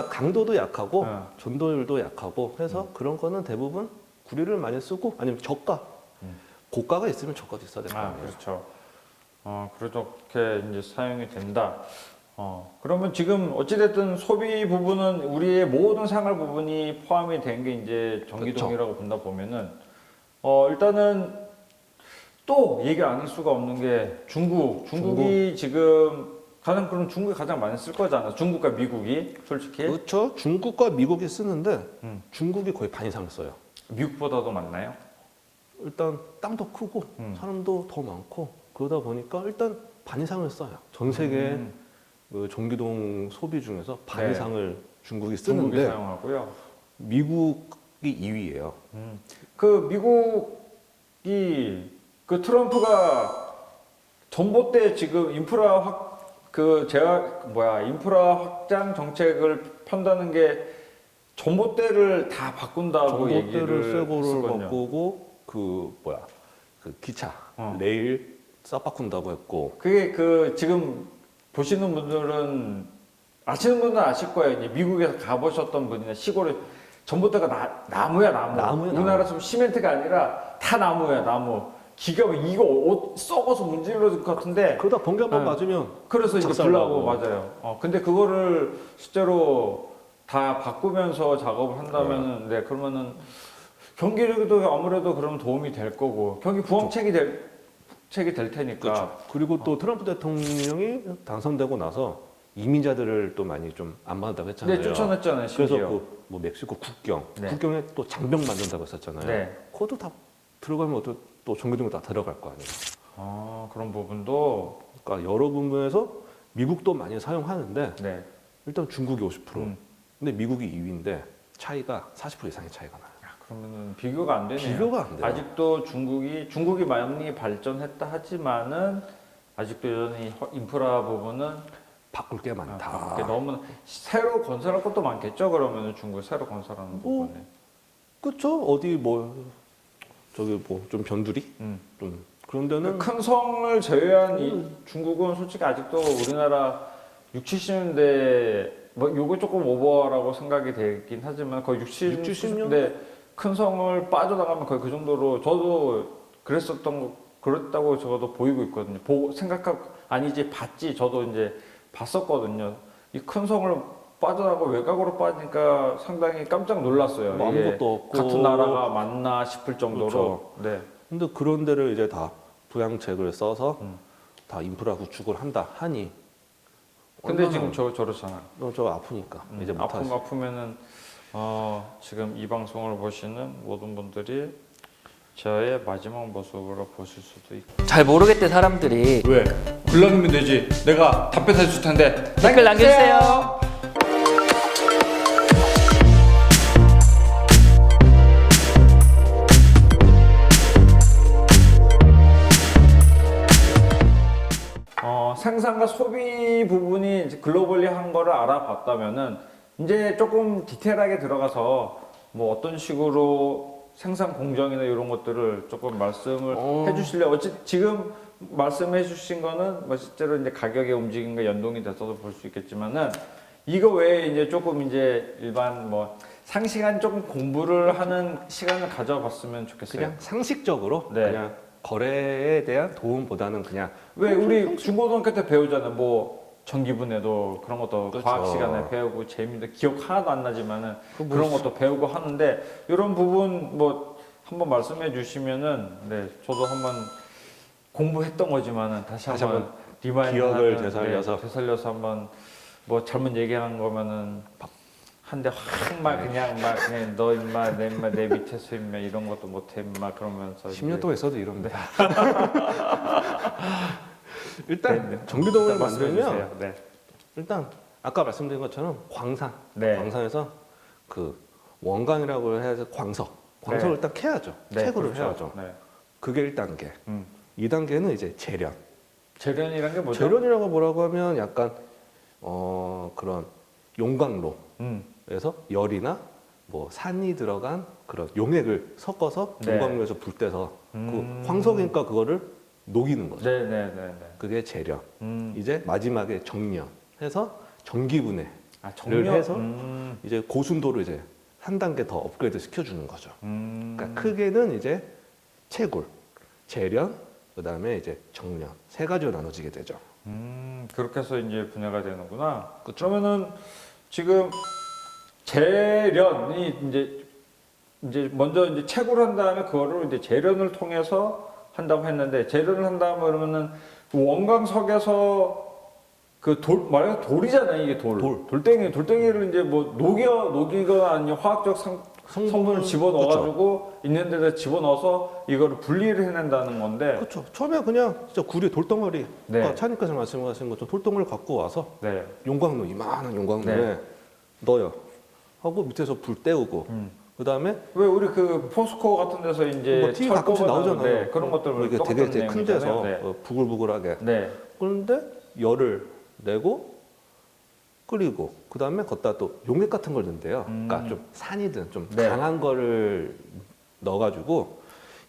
Speaker 3: 강도도 약하고
Speaker 2: 어.
Speaker 3: 전도율도 약하고 해서 그런 거는 대부분 구리를 많이 쓰고 아니면 저가. 고가가 있으면 저가도 있어야 될 거 아니에요.
Speaker 2: 그렇죠. 그렇게 이제 사용이 된다. 그러면 지금 어찌됐든 소비 부분은 우리의 모든 생활 부분이 포함이 된 게 이제 전기동이라고 본다 보면은, 일단은 또 얘기를 안 할 수가 없는 게 중국이 지금 중국이 가장 많이 쓸 거잖아. 중국과 미국이 솔직히.
Speaker 3: 그렇죠. 중국과 미국이 쓰는데
Speaker 2: 음.
Speaker 3: 중국이 거의 반 이상을 써요.
Speaker 2: 미국보다도 많나요?
Speaker 3: 일단 땅도 크고 사람도 더 많고 그러다 보니까 일단 반 이상을 써요. 전 세계 전기동 소비 중에서 반
Speaker 2: 네.
Speaker 3: 이상을 중국이
Speaker 2: 중국이
Speaker 3: 쓰는데
Speaker 2: 사용하고요.
Speaker 3: 미국이 2위예요.
Speaker 2: 미국이 트럼프가 전봇대 지금 인프라 확장 정책을 편다는 게 전봇대를 다 바꾼다고 얘기를
Speaker 3: 전봇대를 새 거를
Speaker 2: 했었거든요.
Speaker 3: 바꾸고 기차 레일 싹 바꾼다고 했고
Speaker 2: 그게 지금 보시는 분들은 아시는 분은 아실 거예요. 이제 미국에서 가보셨던 분이나 시골에 전부터가 나무야 나무.
Speaker 3: 나무야,
Speaker 2: 우리나라 좀 시멘트가 아니라 다 나무야 나무. 기가 이거 옷 썩어서 문질러질 것 같은데.
Speaker 3: 그러다 번개 한번
Speaker 2: 네.
Speaker 3: 맞으면
Speaker 2: 그래서 이제
Speaker 3: 작살나고.
Speaker 2: 불나고 맞아요. 근데 그거를 실제로 다 바꾸면서 작업을 한다면은 네 그러면은 경기력도 아무래도 그러면 도움이 될 거고 경기 부항책이 될 테니까.
Speaker 3: 그렇죠. 그리고 또 트럼프 대통령이 당선되고 나서 이민자들을 또 많이 좀 안 받는다고 했잖아요.
Speaker 2: 네 쫓아냈잖아요.
Speaker 3: 그래서
Speaker 2: 심지어.
Speaker 3: 뭐 멕시코 국경,
Speaker 2: 네.
Speaker 3: 국경에 또 장벽 만든다고 했었잖아요.
Speaker 2: 네.
Speaker 3: 그것도 다 들어가면 또 전기등으로 다 들어갈 거 아니에요.
Speaker 2: 그런 부분도
Speaker 3: 그러니까 여러 부분에서 미국도 많이 사용하는데
Speaker 2: 네.
Speaker 3: 일단 중국이 50%, 근데 미국이 2위인데 차이가 40% 이상의 차이가 나요.
Speaker 2: 그러면은 비교가 안 되네요.
Speaker 3: 비교가 안 돼요.
Speaker 2: 아직도 중국이 많이 발전했다 하지만은 아직도 여전히 인프라 부분은
Speaker 3: 바꿀 게 많다.
Speaker 2: 그게 너무 새로 건설할 것도 많겠죠. 그러면은 중국 새로 건설하는 부분에.
Speaker 3: 그렇죠. 어디 뭐 저기 뭐 좀 변두리 좀 그런 데는
Speaker 2: 큰 성을 제외한 이 중국은 솔직히 아직도 우리나라 6, 70년대 뭐 요거 조금 오버라고 생각이 되긴 하지만 거의 60, 70년대 큰 성을 빠져나가면 거의 그 정도로 저도 그랬다고 저도 보이고 있거든요. 아니지 봤지 저도 이제 봤었거든요. 이 큰 성을 빠져나가고 외곽으로 빠지니까 상당히 깜짝 놀랐어요.
Speaker 3: 뭐
Speaker 2: 이게
Speaker 3: 아무것도 없고
Speaker 2: 같은 나라가 맞나 싶을 정도로.
Speaker 3: 그렇죠.
Speaker 2: 네.
Speaker 3: 근데 그런 데를 이제 다 부양책을 써서 다 인프라 구축을 한다 하니
Speaker 2: 근데 지금 저렇잖아.
Speaker 3: 저 아프니까 이제 못하지.
Speaker 2: 아프면은 지금 이 방송을 보시는 모든 분들이 저의 마지막 모습으로 보실 수도 있고.
Speaker 1: 잘 모르겠대 사람들이.
Speaker 2: 왜? 불러주면 되지. 내가 답변해 줄 텐데.
Speaker 1: 댓글 남겨주세요.
Speaker 2: 생산과 소비 부분이 이제 글로벌리 한 거를 알아봤다면은 이제 조금 디테일하게 들어가서 뭐 어떤 식으로 생산 공정이나 이런 것들을 조금 말씀을 해주실래요? 지금 말씀해 주신 거는 뭐 실제로 이제 가격의 움직임과 연동이 돼서도 볼 수 있겠지만은 이거 외에 이제 조금 이제 일반 뭐 상시간 조금 공부를 하는 시간을 가져봤으면 좋겠어요.
Speaker 3: 그냥 상식적으로
Speaker 2: 네.
Speaker 3: 그냥 거래에 대한 도움보다는 그냥
Speaker 2: 왜 우리 중고등학교 때 배우잖아요. 뭐 전기분해도 그런 것도
Speaker 3: 그렇죠.
Speaker 2: 과학 시간에 배우고 재밌는데 기억 하나도 안 나지만은
Speaker 3: 뭐
Speaker 2: 그런 것도 배우고 하는데 이런 부분 뭐 한번 말씀해 주시면은 네 저도 한번 공부했던 거지만은 다시 한번 리마인드
Speaker 3: 기억을
Speaker 2: 하면, 되살려서 한번 뭐 잘못 얘기하는 거면은 한 대 확 막 그냥 너 임마 내 밑에서 임마 이런 것도 못해 임마 그러면서
Speaker 3: 10년 동안 있어도 이럽니다.
Speaker 2: 네,
Speaker 3: 일단 전기동을
Speaker 2: 일단 말씀해
Speaker 3: 만들면
Speaker 2: 주세요. 네.
Speaker 3: 일단 아까 말씀드린 것처럼
Speaker 2: 네.
Speaker 3: 광산에서 그 원광이라고 해서 광석을
Speaker 2: 네.
Speaker 3: 일단 캐야죠.
Speaker 2: 네,
Speaker 3: 채굴을
Speaker 2: 그렇죠.
Speaker 3: 해야죠.
Speaker 2: 네.
Speaker 3: 그게 1단계.
Speaker 2: 음.
Speaker 3: 2단계는 이제 재련.
Speaker 2: 재련이란 게 뭐죠?
Speaker 3: 재련이라고 뭐라고 하면 약간 그런 용광로에서
Speaker 2: 음.
Speaker 3: 열이나 뭐 산이 들어간 그런 용액을 섞어서
Speaker 2: 네.
Speaker 3: 용광로에서 불 떼서 그 황석이니까 그거를 녹이는 거죠.
Speaker 2: 네네네.
Speaker 3: 그게 재련.
Speaker 2: 음.
Speaker 3: 이제 마지막에 정련해서 전기분해.
Speaker 2: 정렬
Speaker 3: 해서 이제 고순도로 이제 한 단계 더 업그레이드 시켜주는 거죠. 그러니까 크게는 이제 채굴, 재련, 그다음에 이제 정련 세 가지로 나눠지게 되죠.
Speaker 2: 그렇게 해서 이제 분야가 되는구나. 그러면은 지금 재련이 이제 먼저 이제 채굴을 한 다음에 그거를 이제 재련을 통해서 한다고 했는데 재련을 한다면 그러면은 그 원광석에서 그 말해서 돌이잖아요 이게 돌덩이를 이제 뭐 녹이거나 아니면 화학적 성분을 집어넣어가지고 있는 데다 집어넣어서 이거를 분리를 해낸다는 건데.
Speaker 3: 그렇죠. 처음에 그냥 진짜 구리 돌덩어리,
Speaker 2: 네.
Speaker 3: 아까 차니까서 말씀하신 것처럼 돌덩어리를 갖고 와서
Speaker 2: 네.
Speaker 3: 용광로 이만한 용광로에
Speaker 2: 네.
Speaker 3: 넣어요. 하고 밑에서 불 때우고 그다음에
Speaker 2: 왜 우리 그 포스코 같은 데서 이제
Speaker 3: 뭐 TV 가끔씩 나오잖아요.
Speaker 2: 네, 그런 것들
Speaker 3: 이게 되게 큰 데서
Speaker 2: 네.
Speaker 3: 부글부글하게.
Speaker 2: 네.
Speaker 3: 그런데 열을 내고 끓이고 그다음에 걷다 또 용액 같은 걸 넣는데요. 그러니까 좀 산이든 좀
Speaker 2: 네.
Speaker 3: 강한 거를 넣어가지고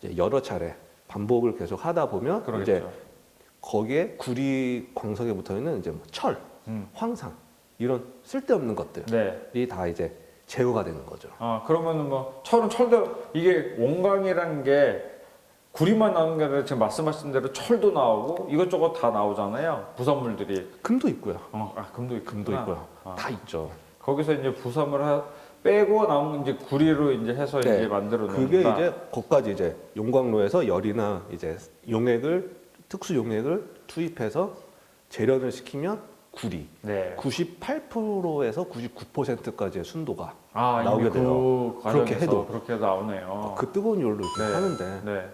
Speaker 3: 이제 여러 차례 반복을 계속 하다 보면
Speaker 2: 그러겠죠.
Speaker 3: 이제 거기에 구리 광석에 붙어 있는 이제 뭐 철, 황산 이런 쓸데없는 것들이
Speaker 2: 네.
Speaker 3: 다 이제 제거가 되는 거죠.
Speaker 2: 아, 그러면은 뭐 철도 이게 원광이라는 게 구리만 나오는 게 아니라 지금 말씀하신 대로 철도 나오고 이것저것 다 나오잖아요. 부산물들이.
Speaker 3: 금도 있고요.
Speaker 2: 금도 있구나.
Speaker 3: 금도 있고요.
Speaker 2: 아.
Speaker 3: 다 있죠.
Speaker 2: 거기서 이제 부산물 빼고 남은 이제 구리로 이제 해서
Speaker 3: 네.
Speaker 2: 이제 만들어 놓는다.
Speaker 3: 그게 이제 거기까지 이제 용광로에서 열이나 이제 특수 용액을 투입해서 재련을 시키면 구리
Speaker 2: 네.
Speaker 3: 98%에서 99%까지의 순도가
Speaker 2: 아,
Speaker 3: 나오게
Speaker 2: 이미
Speaker 3: 돼요.
Speaker 2: 그
Speaker 3: 그렇게
Speaker 2: 과정에서
Speaker 3: 해도.
Speaker 2: 그렇게 나오네요.
Speaker 3: 그 뜨거운 열로 이렇게
Speaker 2: 네.
Speaker 3: 하는데
Speaker 2: 네.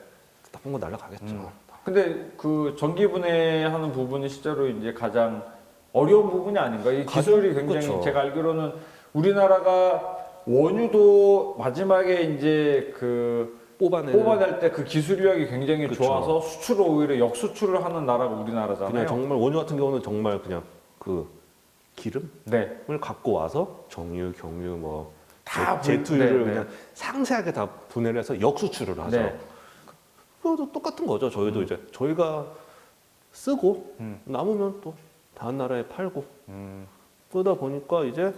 Speaker 3: 나쁜 거 날라가겠죠.
Speaker 2: 근데 그 전기 분해하는 부분이 실제로 이제 가장 어려운 부분이 아닌가? 이 기술이 굉장히
Speaker 3: 그렇죠.
Speaker 2: 제가 알기로는 우리나라가 원유도 마지막에 이제 그 뽑아낼 때 그 기술력이 굉장히
Speaker 3: 그렇죠.
Speaker 2: 좋아서 수출을 오히려 역수출을 하는 나라가 우리나라잖아요.
Speaker 3: 그냥 정말 원유 같은 경우는 정말 그냥 그 기름을
Speaker 2: 네.
Speaker 3: 갖고 와서 정유, 경유 뭐
Speaker 2: 다
Speaker 3: 제투유를
Speaker 2: 네, 네.
Speaker 3: 그냥 상세하게 다 분해를 해서 역수출을 하죠.
Speaker 2: 네.
Speaker 3: 그것도 똑같은 거죠. 저희도 이제 저희가 쓰고
Speaker 2: 음.
Speaker 3: 남으면 또 다른 나라에 팔고
Speaker 2: 음.
Speaker 3: 그러다 보니까 이제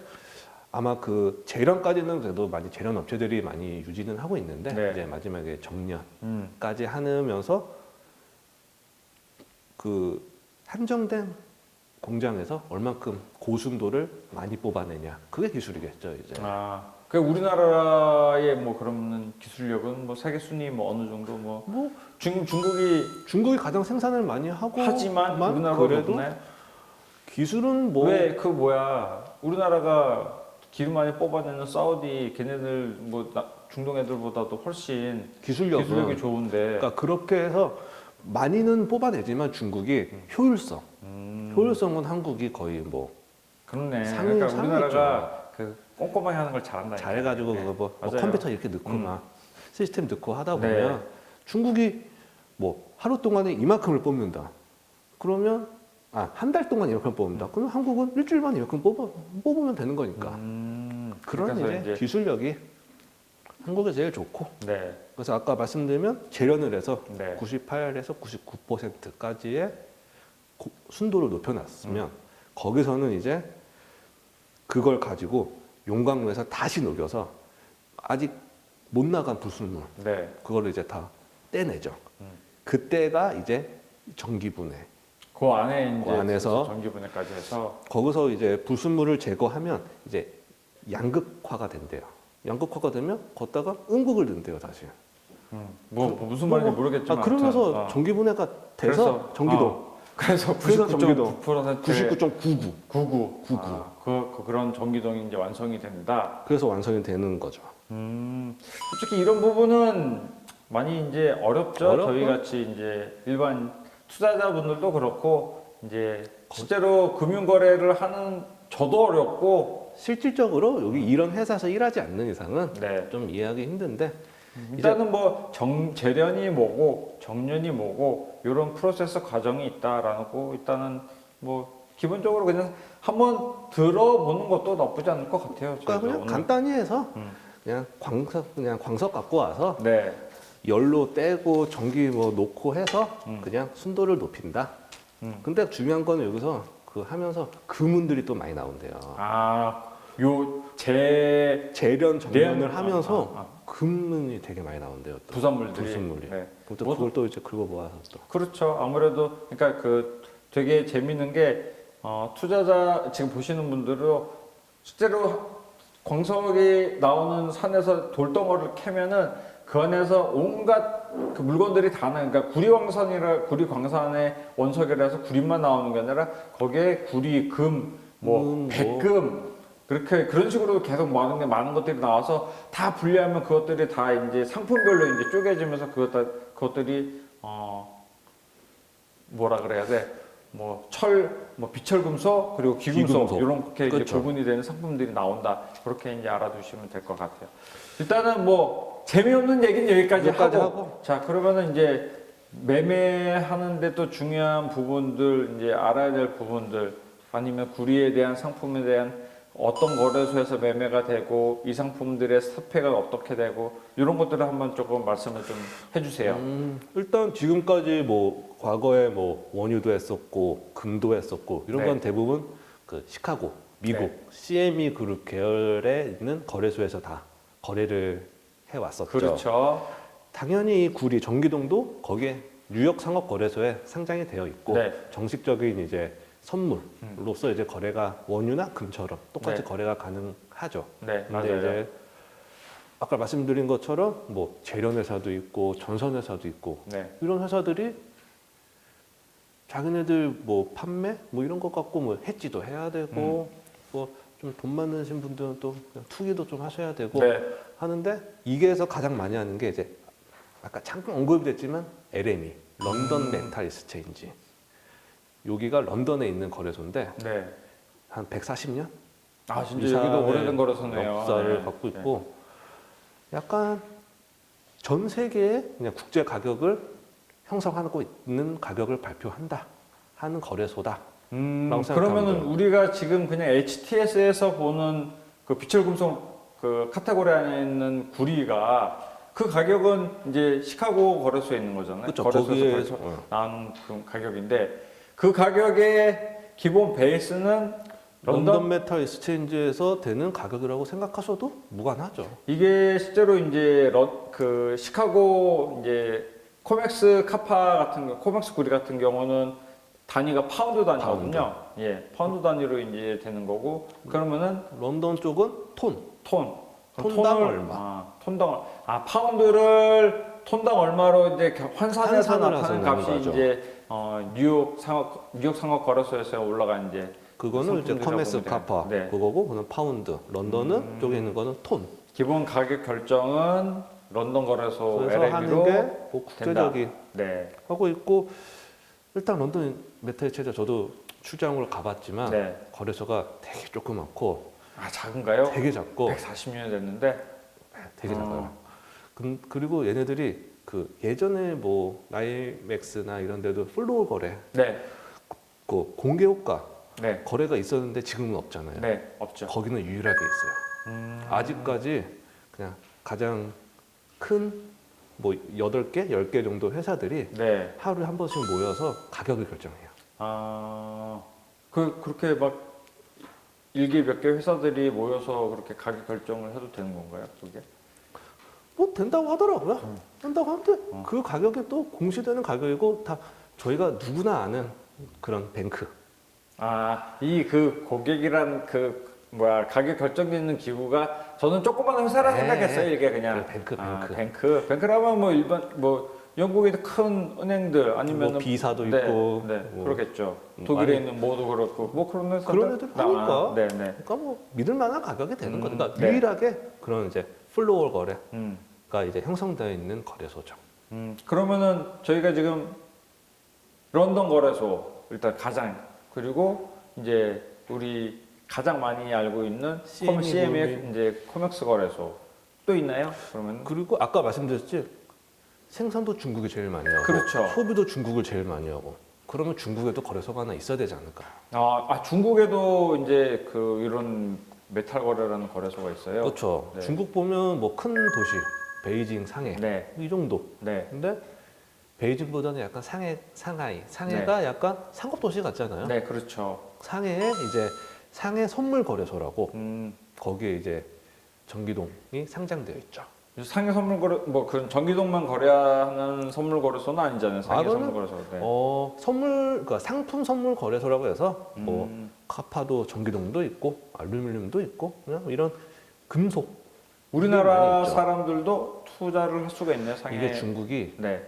Speaker 3: 아마 그 재련까지는 그래도 많이 재련 업체들이 많이 유지는 하고 있는데
Speaker 2: 네.
Speaker 3: 이제 마지막에 정련까지
Speaker 2: 음.
Speaker 3: 하면서 그 한정된 공장에서 얼만큼 고순도를 많이 뽑아내냐 그게 기술이겠죠 이제.
Speaker 2: 아, 그 우리나라의 뭐 그러면 기술력은 뭐 세계 순위 뭐 어느 정도 뭐 중국이
Speaker 3: 가장 생산을 많이 하고
Speaker 2: 하지만 우리나라보다
Speaker 3: 그래도
Speaker 2: 높네.
Speaker 3: 기술은 뭐
Speaker 2: 왜 그 뭐야 우리나라가 기름 많이 뽑아내는 사우디 걔네들 뭐 중동 애들보다도 훨씬
Speaker 3: 기술력은
Speaker 2: 기술력이 좋은데.
Speaker 3: 그러니까 그렇게 해서 많이는 뽑아내지만 중국이 효율성은 한국이 거의 뭐
Speaker 2: 그렇네.
Speaker 3: 상위-
Speaker 2: 그러니까
Speaker 3: 상위죠.
Speaker 2: 우리나라가 그 꼼꼼하게 하는 걸 잘한다.
Speaker 3: 잘해가지고 그거 뭐
Speaker 2: 맞아요.
Speaker 3: 컴퓨터 이렇게 넣고 막 시스템 넣고 하다
Speaker 2: 네.
Speaker 3: 보면 중국이 뭐 하루 동안에 이만큼을 뽑는다. 그러면 한 달 동안 이만큼 뽑는다. 그러면 한국은 일주일 만에 이만큼 뽑으면 되는 거니까. 그런
Speaker 2: 그래서
Speaker 3: 이제 기술력이 한국이 제일 좋고.
Speaker 2: 네.
Speaker 3: 그래서 아까 말씀드리면 재련을 해서
Speaker 2: 네.
Speaker 3: 98에서 99%까지의 순도를 높여놨으면 거기서는 이제 그걸 가지고 용광로에서 다시 녹여서 아직 못 나간 불순물
Speaker 2: 네.
Speaker 3: 그거를 이제 다 떼내죠.
Speaker 2: 음.
Speaker 3: 그때가 이제 전기분해.
Speaker 2: 그 안에 이제
Speaker 3: 그 안에서
Speaker 2: 전기분해까지 해서
Speaker 3: 거기서 이제 불순물을 제거하면 이제 양극화가 된대요. 양극화가 되면 걷다가 음극을 넣는데요, 다시.
Speaker 2: 무슨 말인지 모르겠지만
Speaker 3: 그러면서
Speaker 2: 아무튼,
Speaker 3: 전기분해가 돼서
Speaker 2: 그래서,
Speaker 3: 전기도.
Speaker 2: 그래서
Speaker 3: 그래서 전기도
Speaker 2: 99.9%
Speaker 3: 99.99.
Speaker 2: 99.
Speaker 3: 99.
Speaker 2: 그런 전기동이 이제 완성이 된다.
Speaker 3: 그래서 완성이 되는 거죠.
Speaker 2: 솔직히 이런 부분은 많이 이제 어렵죠.
Speaker 3: 어렵고.
Speaker 2: 저희 같이 이제 일반 투자자분들도 그렇고 이제 실제로 금융 거래를 하는 저도 어렵고.
Speaker 3: 실질적으로 여기 이런 회사에서 일하지 않는 이상은
Speaker 2: 네.
Speaker 3: 좀 이해하기 힘든데
Speaker 2: 일단은 뭐 재련이 뭐고 정련이 뭐고 이런 프로세스 과정이 있다라고 일단은 뭐 기본적으로 그냥 한번 들어보는 것도 나쁘지 않을 것 같아요.
Speaker 3: 그러니까 그냥 간단히 해서 그냥 광석 갖고 와서
Speaker 2: 네.
Speaker 3: 열로 떼고 전기 뭐 놓고 해서 그냥 순도를 높인다. 근데 중요한 거는 여기서 그 하면서 금은들이 또 많이 나온대요. 재련 정련을 하면서 금은이 되게 많이 나온대요. 또.
Speaker 2: 부산물들이.
Speaker 3: 불순물이.
Speaker 2: 네.
Speaker 3: 또 그걸 또 이제 긁어 모아서 또.
Speaker 2: 그렇죠. 아무래도 그러니까 그 되게 재밌는 게 투자자 지금 보시는 분들은 실제로 광석이 나오는 산에서 돌덩어리를 캐면은 그 안에서 온갖 그 물건들이 다 나요. 그러니까 구리광산의 원석이라 해서 구리만 나오는 게 아니라 거기에 구리, 금, 백금 그렇게 그런 식으로 계속 많은 것들이 나와서 다 분리하면 그것들이 다 이제 상품별로 이제 쪼개지면서 그것들이 뭐라 그래야 돼? 뭐 비철금속 그리고 기금속 이렇게
Speaker 3: 그렇죠.
Speaker 2: 이제 구분이 되는 상품들이 나온다. 그렇게 이제 알아두시면 될 것 같아요. 일단은 뭐 재미없는 얘기는 여기까지 하고. 자, 그러면은 이제 매매하는데 또 중요한 부분들 이제 알아야 될 부분들 아니면 구리에 대한 상품에 대한 어떤 거래소에서 매매가 되고 이 상품들의 스펙은 어떻게 되고 이런 것들을 한번 조금 말씀을 좀 해주세요.
Speaker 3: 일단 지금까지 뭐 과거에 뭐 원유도 했었고 금도 했었고 이런 건
Speaker 2: 네.
Speaker 3: 대부분 그 시카고, 미국 CME 그룹 계열에 있는 거래소에서 다 거래를 해왔었죠.
Speaker 2: 그렇죠.
Speaker 3: 당연히 이 구리 전기동도 거기에 뉴욕 상업거래소에 상장이 되어 있고
Speaker 2: 네.
Speaker 3: 정식적인 이제 선물로서 이제 거래가 원유나 금처럼 똑같이
Speaker 2: 네.
Speaker 3: 거래가 가능하죠.
Speaker 2: 네,
Speaker 3: 근데
Speaker 2: 맞아요.
Speaker 3: 이제 아까 말씀드린 것처럼 뭐 재련회사도 있고 전선회사도 있고
Speaker 2: 네.
Speaker 3: 이런 회사들이 자기네들 뭐 판매 뭐 이런 것 갖고 뭐 해지도 해야 되고 뭐 좀 돈 많으신 분들은 또 그냥 투기도 좀 하셔야 되고
Speaker 2: 네.
Speaker 3: 하는데 이게에서 가장 많이 하는 게 이제 아까 잠깐 언급됐지만 LME 런던 메탈 익스체인지 여기가 런던에 있는 거래소인데
Speaker 2: 네.
Speaker 3: 한 140년
Speaker 2: 아, 진짜 여기도 오래된 거라서네요.
Speaker 3: 역사를
Speaker 2: 네.
Speaker 3: 갖고 있고 약간 전 세계의 그냥 국제 가격을 형성하고 있는 가격을 발표한다 하는 거래소다. 라고 생각하면
Speaker 2: 그러면은
Speaker 3: 돼요.
Speaker 2: 우리가 지금 그냥 HTS에서 보는 그 비철금속 그 카테고리 안에 있는 구리가 그 가격은 이제 시카고 거래소에 있는 거잖아요.
Speaker 3: 그렇죠.
Speaker 2: 거래소에서
Speaker 3: 거기에서
Speaker 2: 나온 그 가격인데 그 가격의 기본 베이스는
Speaker 3: 런던 메탈 익스체인지에서 되는 가격이라고 생각하셔도 무관하죠.
Speaker 2: 이게 실제로 이제 그 시카고 이제 코맥스 카파 같은 코맥스 구리 같은 경우는 단위가 파운드 단위거든요. 예, 파운드 단위로 이제 되는 거고 그러면은
Speaker 3: 런던 쪽은 톤.
Speaker 2: 톤.
Speaker 3: 톤당
Speaker 2: 톤을-
Speaker 3: 얼마?
Speaker 2: 톤당 파운드를 톤당 얼마로 이제 환산해서
Speaker 3: 환산을
Speaker 2: 나타낸
Speaker 3: 해서
Speaker 2: 값이
Speaker 3: 내는 거죠.
Speaker 2: 이제 뉴욕 상업 거래소에서 올라간 이제
Speaker 3: 그거는 이제
Speaker 2: 상품들이라고
Speaker 3: 커메스
Speaker 2: 보면 돼요.
Speaker 3: 카파
Speaker 2: 네.
Speaker 3: 그거고 그는 파운드. 런던은 쪽에 있는 거는 톤.
Speaker 2: 기본 가격 결정은 런던 거래소
Speaker 3: 그래서
Speaker 2: LME로
Speaker 3: 하는 게뭐 국제적인
Speaker 2: 네.
Speaker 3: 하고 있고 일단 런던 메탈 체제 저도 출장을 가봤지만
Speaker 2: 네.
Speaker 3: 거래소가 되게 조그맣고
Speaker 2: 아, 작은가요?
Speaker 3: 되게 작고
Speaker 2: 140년이 됐는데
Speaker 3: 되게
Speaker 2: 어.
Speaker 3: 작아요. 그리고 얘네들이 그 예전에 뭐 나이맥스나 이런 데도 플로어 거래,
Speaker 2: 네.
Speaker 3: 그 공개 호가
Speaker 2: 네.
Speaker 3: 거래가 있었는데 지금은 없잖아요.
Speaker 2: 네, 없죠.
Speaker 3: 거기는 유일하게 있어요. 아직까지 그냥 가장 큰 뭐 8개, 10개 정도 회사들이
Speaker 2: 네.
Speaker 3: 하루에 한 번씩 모여서 가격을 결정해요.
Speaker 2: 그렇게 막 일개 몇 개 회사들이 모여서 그렇게 가격 결정을 해도 되는 건가요? 그게?
Speaker 3: 뭐 된다고 하더라고요. 된다고 하는데
Speaker 2: 어.
Speaker 3: 그 가격이 또 공시되는 가격이고 다 저희가 누구나 아는 그런 뱅크.
Speaker 2: 이 그 고객이란 그 뭐야 가격 결정되는 기구가 저는 조그만 회사라
Speaker 3: 네.
Speaker 2: 생각했어요. 이게 그냥
Speaker 3: 그래,
Speaker 2: 뱅크라면 뭐 일반 뭐 영국의 큰 은행들 아니면
Speaker 3: 뭐 비사도
Speaker 2: 네,
Speaker 3: 있고
Speaker 2: 네,
Speaker 3: 뭐
Speaker 2: 그렇겠죠.
Speaker 3: 음,
Speaker 2: 독일에
Speaker 3: 아니,
Speaker 2: 있는 모도 그렇고 뭐 그런 회사들
Speaker 3: 그런 애들 하니까.
Speaker 2: 네, 네.
Speaker 3: 그러니까 뭐 믿을 만한 가격이 되는 거니까 그러니까
Speaker 2: 네.
Speaker 3: 유일하게 그런 이제 플로어 거래가
Speaker 2: 음.
Speaker 3: 이제 형성되어 있는 거래소죠.
Speaker 2: 그러면은 저희가 지금 런던 거래소 일단 가장 그리고 이제 우리 가장 많이 알고 있는 CME 이제 코맥스 거래소 또 있나요? 그러면
Speaker 3: 그리고 아까 말씀드렸지 생산도 중국이 제일 많이 하고
Speaker 2: 그렇죠.
Speaker 3: 소비도 중국을 제일 많이 하고 그러면 중국에도 거래소가 하나 있어야 되지 않을까?
Speaker 2: 중국에도 이제 그 이런 메탈 거래라는 거래소가 있어요.
Speaker 3: 그렇죠.
Speaker 2: 네.
Speaker 3: 중국 보면 뭐 큰 도시 베이징, 상해
Speaker 2: 네,
Speaker 3: 이 정도.
Speaker 2: 네,
Speaker 3: 근데 베이징보다는 약간 상해가 약간 상업 도시 같잖아요.
Speaker 2: 네, 그렇죠.
Speaker 3: 상해에 이제 상해 선물 거래소라고
Speaker 2: 음,
Speaker 3: 거기에 이제 전기동이 상장되어 있죠.
Speaker 2: 상해 선물 거래 뭐 그런 전기동만 거래하는 선물 거래소는 아니잖아요. 상해
Speaker 3: 그거는
Speaker 2: 선물 거래소. 네.
Speaker 3: 선물 그러니까 상품 선물 거래소라고 해서 뭐
Speaker 2: 음.
Speaker 3: 카파도 전기동도 있고 알루미늄도 있고 그냥 이런 금속
Speaker 2: 우리나라
Speaker 3: 많이 있죠.
Speaker 2: 사람들도 투자를 할 수가 있네요. 상해.
Speaker 3: 이게 중국이
Speaker 2: 네.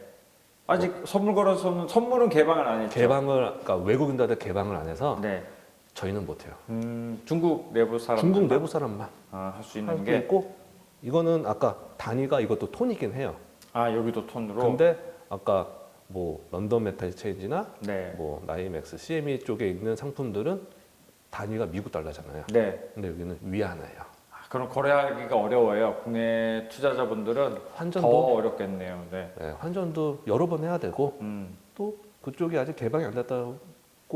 Speaker 2: 아직 선물 거래소는 선물은 개방을 안 했죠.
Speaker 3: 그러니까 외국인들한테 개방을 안 해서
Speaker 2: 네.
Speaker 3: 저희는 못해요.
Speaker 2: 중국 내부 사람.
Speaker 3: 중국 내부 사람만
Speaker 2: 할 수
Speaker 3: 할
Speaker 2: 있는
Speaker 3: 수
Speaker 2: 게.
Speaker 3: 있고 이거는 아까 단위가 이것도 톤이긴 해요.
Speaker 2: 여기도 톤으로.
Speaker 3: 근데 아까 뭐 런던 메탈 체인지나
Speaker 2: 네.
Speaker 3: 뭐 나이맥스, CME 쪽에 있는 상품들은 단위가 미국 달러잖아요.
Speaker 2: 네.
Speaker 3: 근데 여기는 위안화예요.
Speaker 2: 그럼 거래하기가 어려워요. 국내 투자자분들은 더
Speaker 3: 환전도
Speaker 2: 어렵겠네요. 네.
Speaker 3: 환전도 여러 번 해야 되고
Speaker 2: 음.
Speaker 3: 또 그쪽이 아직 개방이 안 됐다고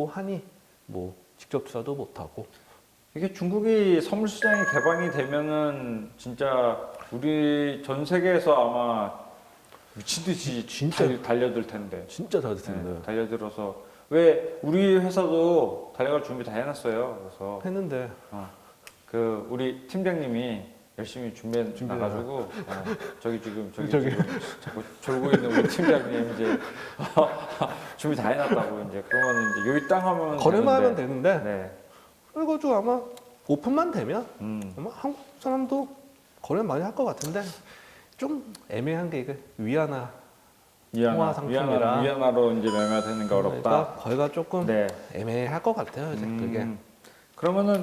Speaker 3: 하니 뭐 직접 투자도 못 하고
Speaker 2: 이게 중국이 선물 시장이 개방이 되면은 진짜 우리 전 세계에서 아마 미친 듯이
Speaker 3: 진짜
Speaker 2: 달려들 텐데.
Speaker 3: 진짜 잘
Speaker 2: 네,
Speaker 3: 됐습니다.
Speaker 2: 달려들어서 왜 우리 회사도 달려갈 준비 다 해놨어요. 그래서
Speaker 3: 했는데
Speaker 2: 그 우리 팀장님이 열심히 준비해놔가지고 저기 지금
Speaker 3: 저기.
Speaker 2: 자꾸 졸고 있는 우리 팀장님 이제 준비 다 해놨다고 이제 그러면 이제 여기 땅 하면
Speaker 3: 거래만 하면
Speaker 2: 되는데.
Speaker 3: 되는데
Speaker 2: 네.
Speaker 3: 그래가지고 아마 오픈만 되면
Speaker 2: 음.
Speaker 3: 아마 한국 사람도 거래 많이 할 것 같은데 좀 애매한 게 이게 위안화 통화 상품이라
Speaker 2: 위안화로 이제 매매가 되는 게 어렵다.
Speaker 3: 그러니까 거래가 조금
Speaker 2: 네.
Speaker 3: 애매할 것 같아요 이제 그게.
Speaker 2: 그러면은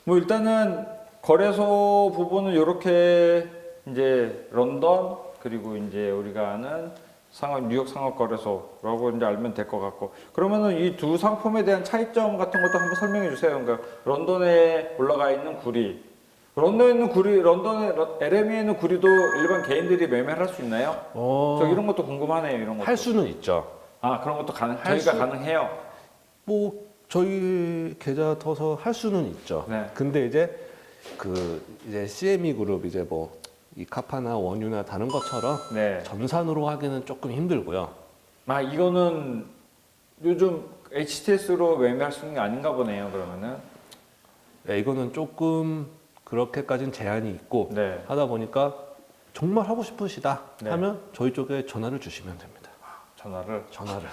Speaker 2: 뭐 일단은 거래소 부분은 이렇게 이제 런던 그리고 이제 우리가 아는 뉴욕 상업거래소라고 이제 알면 될 것 같고, 그러면은 이 두 상품에 대한 차이점 같은 것도 한번 설명해 주세요. 그러니까 런던에 올라가 있는 구리, 런던에 있는 구리, 런던에 LME에 있는 구리도 일반 개인들이 매매를 할 수 있나요? 저 이런 것도 궁금하네요. 이런 것도.
Speaker 3: 할 수는 있죠.
Speaker 2: 아, 그런 것도 저희가 가능해요.
Speaker 3: 뭐 저희 계좌 터서 할 수는 있죠.
Speaker 2: 네.
Speaker 3: 근데 이제 이제 CME 그룹 이제 뭐 이 카파나 원유나 다른 것처럼
Speaker 2: 네.
Speaker 3: 전산으로 하기는 조금 힘들고요.
Speaker 2: 아, 이거는 요즘 HTS로 매매할 수 있는 게 아닌가 보네요. 그러면은.
Speaker 3: 네, 이거는 조금 그렇게까지는 제한이 있고
Speaker 2: 네.
Speaker 3: 하다 보니까 정말 하고 싶으시다
Speaker 2: 네.
Speaker 3: 하면 저희 쪽에 전화를 주시면 됩니다.
Speaker 2: 전화를.
Speaker 3: 전화를.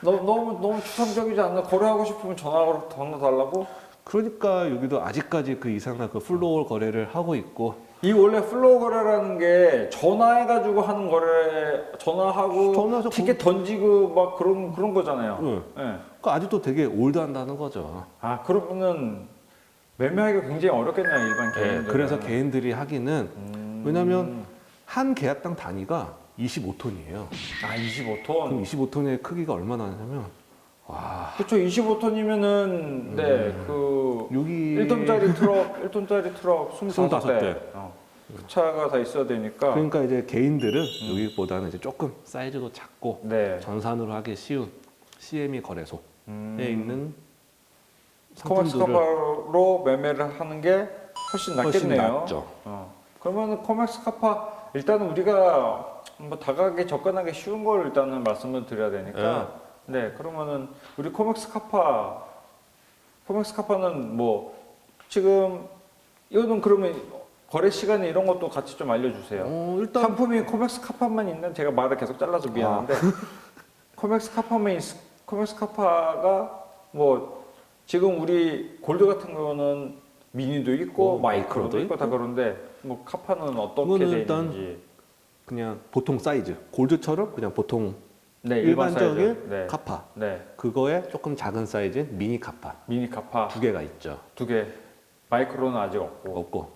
Speaker 2: 너무 추상적이지 않나? 거래하고 싶으면 전화 달라고?
Speaker 3: 그러니까 여기도 아직까지 그 이상한 그 플로어 거래를 하고 있고
Speaker 2: 이 원래 플로우 거래라는 게 전화해가지고 하는 거래, 전화하고
Speaker 3: 전화해서
Speaker 2: 티켓 던지고 막 그런 거잖아요.
Speaker 3: 응.
Speaker 2: 네.
Speaker 3: 그러니까 아직도 되게 올드한다는 거죠.
Speaker 2: 아, 그러면은 매매하기가 굉장히 어렵겠네요, 일반 개인들.
Speaker 3: 그래서 개인들이 하기는 왜냐하면 한 계약당 단위가 25톤이에요.
Speaker 2: 아, 25톤?
Speaker 3: 그럼 25톤의 크기가 얼마나 하냐면 와
Speaker 2: 그렇죠. 25톤이면은 네, 그
Speaker 3: 여기
Speaker 2: 1톤짜리 트럭 25대.
Speaker 3: 25대.
Speaker 2: 그 차가 다 있어야 되니까.
Speaker 3: 그러니까 이제 개인들은 여기보다는 이제 조금 사이즈도 작고
Speaker 2: 네.
Speaker 3: 전산으로 하기 쉬운 CME 거래소에 있는
Speaker 2: 코맥스
Speaker 3: 상품들을
Speaker 2: 카파로 매매를 하는 게 훨씬
Speaker 3: 훨씬
Speaker 2: 낫겠네요.
Speaker 3: 낫죠.
Speaker 2: 그러면 코맥스 카파 일단은 우리가 뭐 다가가기 접근하기 쉬운 걸 일단은 말씀을 드려야 되니까. 네, 그러면은 우리 코맥스 카파는 뭐 지금 이거는 그러면 거래 시간에 이런 것도 같이 좀 알려주세요.
Speaker 3: 일단
Speaker 2: 상품이 코맥스 카파만 있는, 제가 말을 계속 잘라서 미안한데 코맥스 카파가 뭐 지금 우리 골드 같은 경우는 미니도 있고 마이크로도 있고 다 그런데 뭐 카파는 어떻게 돼
Speaker 3: 일단
Speaker 2: 있는지.
Speaker 3: 그냥 보통 사이즈 골드처럼 그냥 보통
Speaker 2: 네,
Speaker 3: 일반적인
Speaker 2: 사이즈. 네.
Speaker 3: 카파
Speaker 2: 네,
Speaker 3: 그거에 조금 작은 사이즈인 미니 카파
Speaker 2: 미니 카파
Speaker 3: 두 개가 있죠.
Speaker 2: 두 개. 마이크로는 아직 없고.
Speaker 3: 없고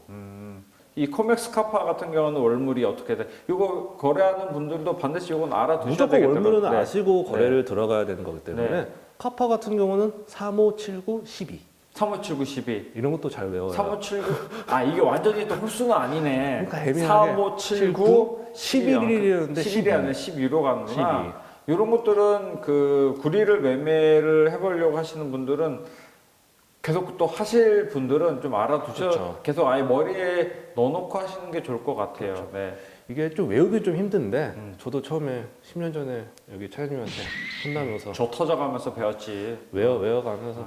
Speaker 2: 이 코맥스 카파 같은 경우는 월물이 어떻게 돼? 이거 거래하는 분들도 반드시 이건 알아두셔야
Speaker 3: 무조건
Speaker 2: 되겠더라고요.
Speaker 3: 월물은
Speaker 2: 네.
Speaker 3: 아시고 거래를 들어가야 되는 거기 때문에
Speaker 2: 네.
Speaker 3: 카파 같은 경우는 3579 12
Speaker 2: 3579 12.
Speaker 3: 이런 것도 잘 외워요.
Speaker 2: 3579. 아, 이게 완전히 또 홀수는 아니네.
Speaker 3: 그러니까 애매하게
Speaker 2: 3579
Speaker 3: 11이었는데
Speaker 2: 11이 아니라 12로 가는구나.
Speaker 3: 12.
Speaker 2: 이런 것들은 그 구리를 매매를 해보려고 하시는 분들은 계속 또 하실 분들은 좀 알아두셔.
Speaker 3: 그렇죠.
Speaker 2: 계속 아예 머리에 넣어놓고 하시는 게 좋을 것 같아요.
Speaker 3: 그렇죠.
Speaker 2: 네.
Speaker 3: 이게 좀 외우기 좀 힘든데 저도 처음에 10년 전에 여기 차장님한테 혼나면서
Speaker 2: 저 터져가면서 배웠지.
Speaker 3: 외워가면서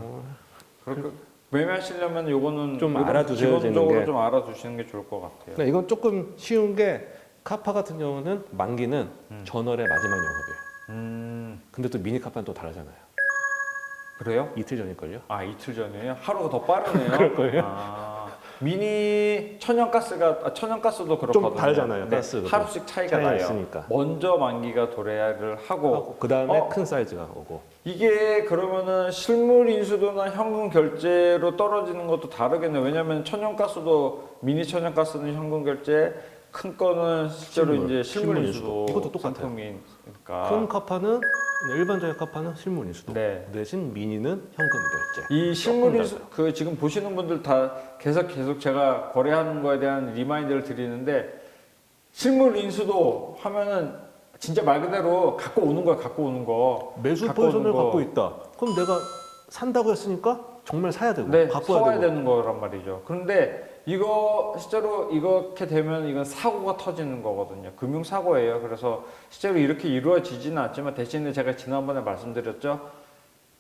Speaker 2: 그렇게 매매하시려면 요거는
Speaker 3: 좀
Speaker 2: 요런
Speaker 3: 알아두셔야 되는
Speaker 2: 기본적으로
Speaker 3: 게.
Speaker 2: 좀 알아두시는 게 좋을 것 같아요.
Speaker 3: 네, 이건 조금 쉬운 게 카파 같은 경우는 만기는 전월의 마지막 영업이에요. 근데 또 미니 카파는 또 다르잖아요.
Speaker 2: 그래요?
Speaker 3: 이틀 전일걸요?
Speaker 2: 아, 이틀 전이에요? 하루가 더 빠르네요.
Speaker 3: 그럴걸요?
Speaker 2: 아, 미니 천연가스도 그렇거든요.
Speaker 3: 다르잖아요,
Speaker 2: 네,
Speaker 3: 가스도.
Speaker 2: 하루씩 차이가
Speaker 3: 차이가
Speaker 2: 나요.
Speaker 3: 있으니까.
Speaker 2: 먼저 만기가 도래를 하고
Speaker 3: 그 다음에
Speaker 2: 어.
Speaker 3: 큰 사이즈가 오고.
Speaker 2: 이게 그러면은 실물 인수도나 현금 결제로 떨어지는 것도 다르겠네요. 왜냐하면 미니 천연가스는 현금 결제, 큰 거는 실제로
Speaker 3: 실물,
Speaker 2: 이제 실물
Speaker 3: 실물
Speaker 2: 인수도
Speaker 3: 인수도. 이것도 똑같아요.
Speaker 2: 상품이니까.
Speaker 3: 큰 카파는 일반적인 카파는 실물 인수도.
Speaker 2: 네.
Speaker 3: 대신 미니는 현금 결제.
Speaker 2: 이 실물
Speaker 3: 조금
Speaker 2: 인수 그 지금 보시는 분들 다 계속 제가 거래하는 거에 대한 리마인드를 드리는데, 실물 인수도 하면은 진짜 말 그대로 갖고 오는 거.
Speaker 3: 매수
Speaker 2: 갖고 오는
Speaker 3: 포지션을
Speaker 2: 거.
Speaker 3: 갖고 있다. 그럼 내가 산다고 했으니까 정말 사야 되고
Speaker 2: 네,
Speaker 3: 바꿔야
Speaker 2: 사와야
Speaker 3: 되고.
Speaker 2: 되는 거란 말이죠. 그런데 이거 실제로 이렇게 되면 이건 사고가 터지는 거거든요. 금융 사고예요. 그래서 실제로 이렇게 이루어지지는 않지만 대신에 제가 지난번에 말씀드렸죠.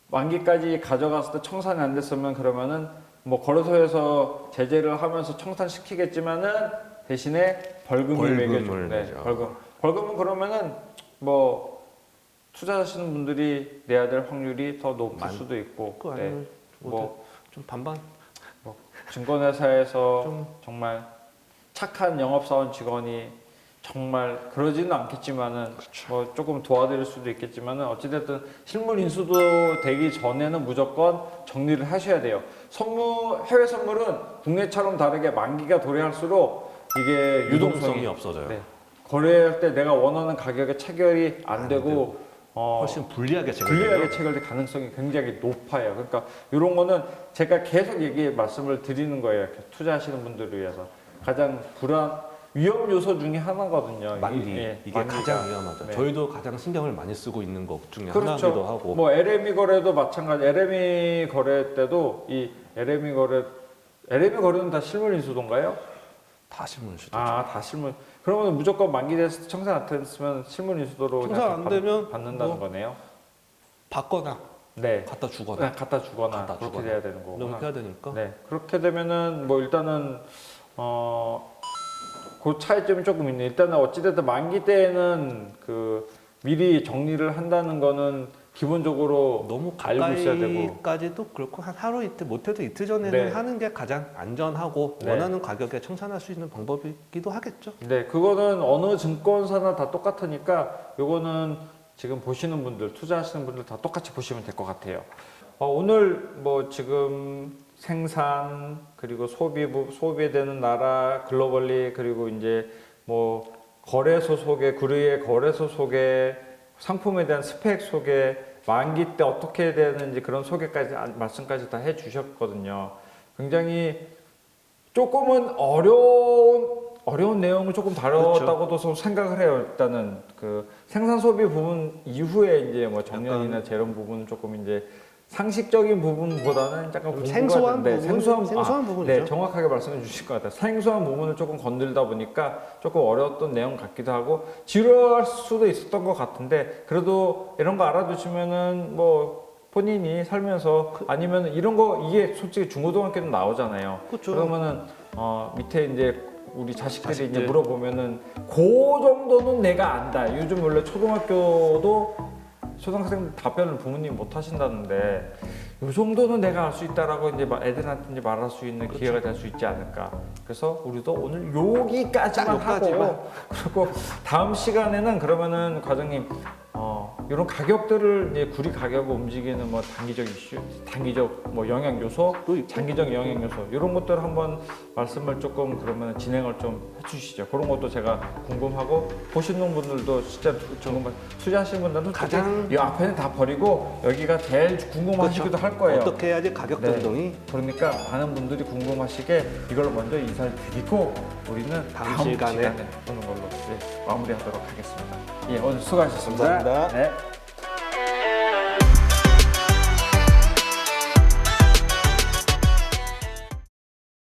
Speaker 2: 만기까지 가져갔을 때 청산이 안 됐으면 그러면은 뭐 거래소에서 제재를 하면서 청산시키겠지만은 대신에 벌금이 매겨져.
Speaker 3: 벌금을
Speaker 2: 네,
Speaker 3: 내죠.
Speaker 2: 벌금은 그러면은 뭐 투자하시는 분들이 내야 될 확률이 더 높을 수도 있고.
Speaker 3: 그
Speaker 2: 네.
Speaker 3: 아니면
Speaker 2: 뭐
Speaker 3: 좀 반반.
Speaker 2: 증권회사에서
Speaker 3: 좀-
Speaker 2: 정말 착한 영업사원 직원이 정말 그러지는 않겠지만은 뭐 조금 도와드릴 수도 있겠지만은 어찌됐든 실물 인수도 되기 전에는 무조건 정리를 하셔야 돼요. 해외 선물은 국내처럼 다르게 만기가 도래할수록 이게 유동성이
Speaker 3: 없어져요.
Speaker 2: 네. 거래할 때 내가 원하는 가격에 체결이 안 되고
Speaker 3: 훨씬 불리하게
Speaker 2: 불리하게 체결될 가능성이 굉장히 높아요. 그러니까 이런 거는 제가 계속 말씀을 드리는 거예요. 이렇게 투자하시는 분들을 위해서 가장 위험 요소 중에 하나거든요.
Speaker 3: 만기 이게
Speaker 2: 만기가.
Speaker 3: 가장 위험하죠.
Speaker 2: 네.
Speaker 3: 저희도 가장 신경을 많이 쓰고 있는 것 중에
Speaker 2: 그렇죠.
Speaker 3: 하나기도 하고.
Speaker 2: 뭐 LME 거래도 마찬가지. LME 거래 때도 이 LME 거래는 다 실물 인수도인가요?
Speaker 3: 다 실물 수도.
Speaker 2: 다 실물. 그러면 무조건 만기돼서 청산 안 됐으면 실물 인수도로
Speaker 3: 청산
Speaker 2: 그냥
Speaker 3: 안 되면
Speaker 2: 받는다는
Speaker 3: 뭐
Speaker 2: 거네요.
Speaker 3: 받거나
Speaker 2: 네.
Speaker 3: 갖다 주거나
Speaker 2: 갖다 주거나
Speaker 3: 갖다
Speaker 2: 그렇게
Speaker 3: 주거나.
Speaker 2: 돼야 되는 거구나.
Speaker 3: 이렇게 해야 되니까.
Speaker 2: 네, 그렇게 되면은 뭐 일단은 그 차이점이 조금 있네. 일단은 어찌됐든 만기 때에는 그 미리 정리를 한다는 거는 기본적으로
Speaker 3: 너무
Speaker 2: 알고 있어야 되고.
Speaker 3: 가까이까지도 그렇고 한 하루 이틀 못해도 이틀 전에는
Speaker 2: 네.
Speaker 3: 하는 게 가장 안전하고
Speaker 2: 네.
Speaker 3: 원하는 가격에 청산할 수 있는 방법이기도 하겠죠.
Speaker 2: 네, 그거는 어느 증권사나 다 똑같으니까 요거는 지금 보시는 분들, 투자하시는 분들 다 똑같이 보시면 될 것 같아요. 오늘 뭐 지금 생산 그리고 소비에 되는 나라 글로벌리 그리고 이제 뭐 거래소 소개, 구리의 거래소 소개, 상품에 대한 스펙 소개, 만기 때 어떻게 되는지 그런 소개까지 말씀까지 다 해주셨거든요. 굉장히 조금은 어려운 내용을 조금 다뤘다고도 좀 생각을 해요. 일단은 그 생산 소비 부분 이후에 이제 뭐 정년이나 재련 부분은 조금 이제 상식적인 부분보다는 약간 공부가
Speaker 3: 생소한
Speaker 2: 되는데
Speaker 3: 부분? 생소한 부분이죠.
Speaker 2: 네, 정확하게 말씀해 주실 것 같아요. 생소한 부분을 조금 건들다 보니까 조금 어려웠던 내용 같기도 하고 지루할 수도 있었던 것 같은데 그래도 이런 거 알아두시면은 뭐 본인이 살면서 아니면 이런 거 이게 솔직히 중고등학교도 나오잖아요.
Speaker 3: 그렇죠.
Speaker 2: 그러면은 밑에 이제 우리 자식들이 이제
Speaker 3: 자식들.
Speaker 2: 물어보면은 그 정도는 내가 안다. 요즘 원래 초등학교도 초등학생 답변을 부모님이 못 하신다는데 이 정도는 내가 알 수 있다라고 이제 애들한테 이제 말할 수 있는 기회가 될 수 있지 않을까. 그래서 우리도 오늘 여기까지만 하고 그리고 다음 시간에는 그러면은 과장님 이런 가격들을 이제 구리 가격을 움직이는 뭐 단기적 이슈, 단기적 뭐 영향 요소, 장기적 영향 요소 이런 것들을 한번 말씀을 조금 그러면 진행을 좀 해주시죠. 그런 것도 제가 궁금하고 보시는 분들도 진짜 궁금한 투자하시는 분들은
Speaker 3: 가장
Speaker 2: 이 앞에는 다 버리고 여기가 제일 궁금하시기도 할 거예요.
Speaker 3: 어떻게 해야지 가격
Speaker 2: 네.
Speaker 3: 변동이
Speaker 2: 그러니까 많은 분들이 궁금하시게 이걸 먼저 인사를 드리고 우리는 다음 시간에 보는 걸로 마무리하도록 하겠습니다. 예, 오늘 수고하셨습니다.
Speaker 3: 감사합니다.
Speaker 2: 네.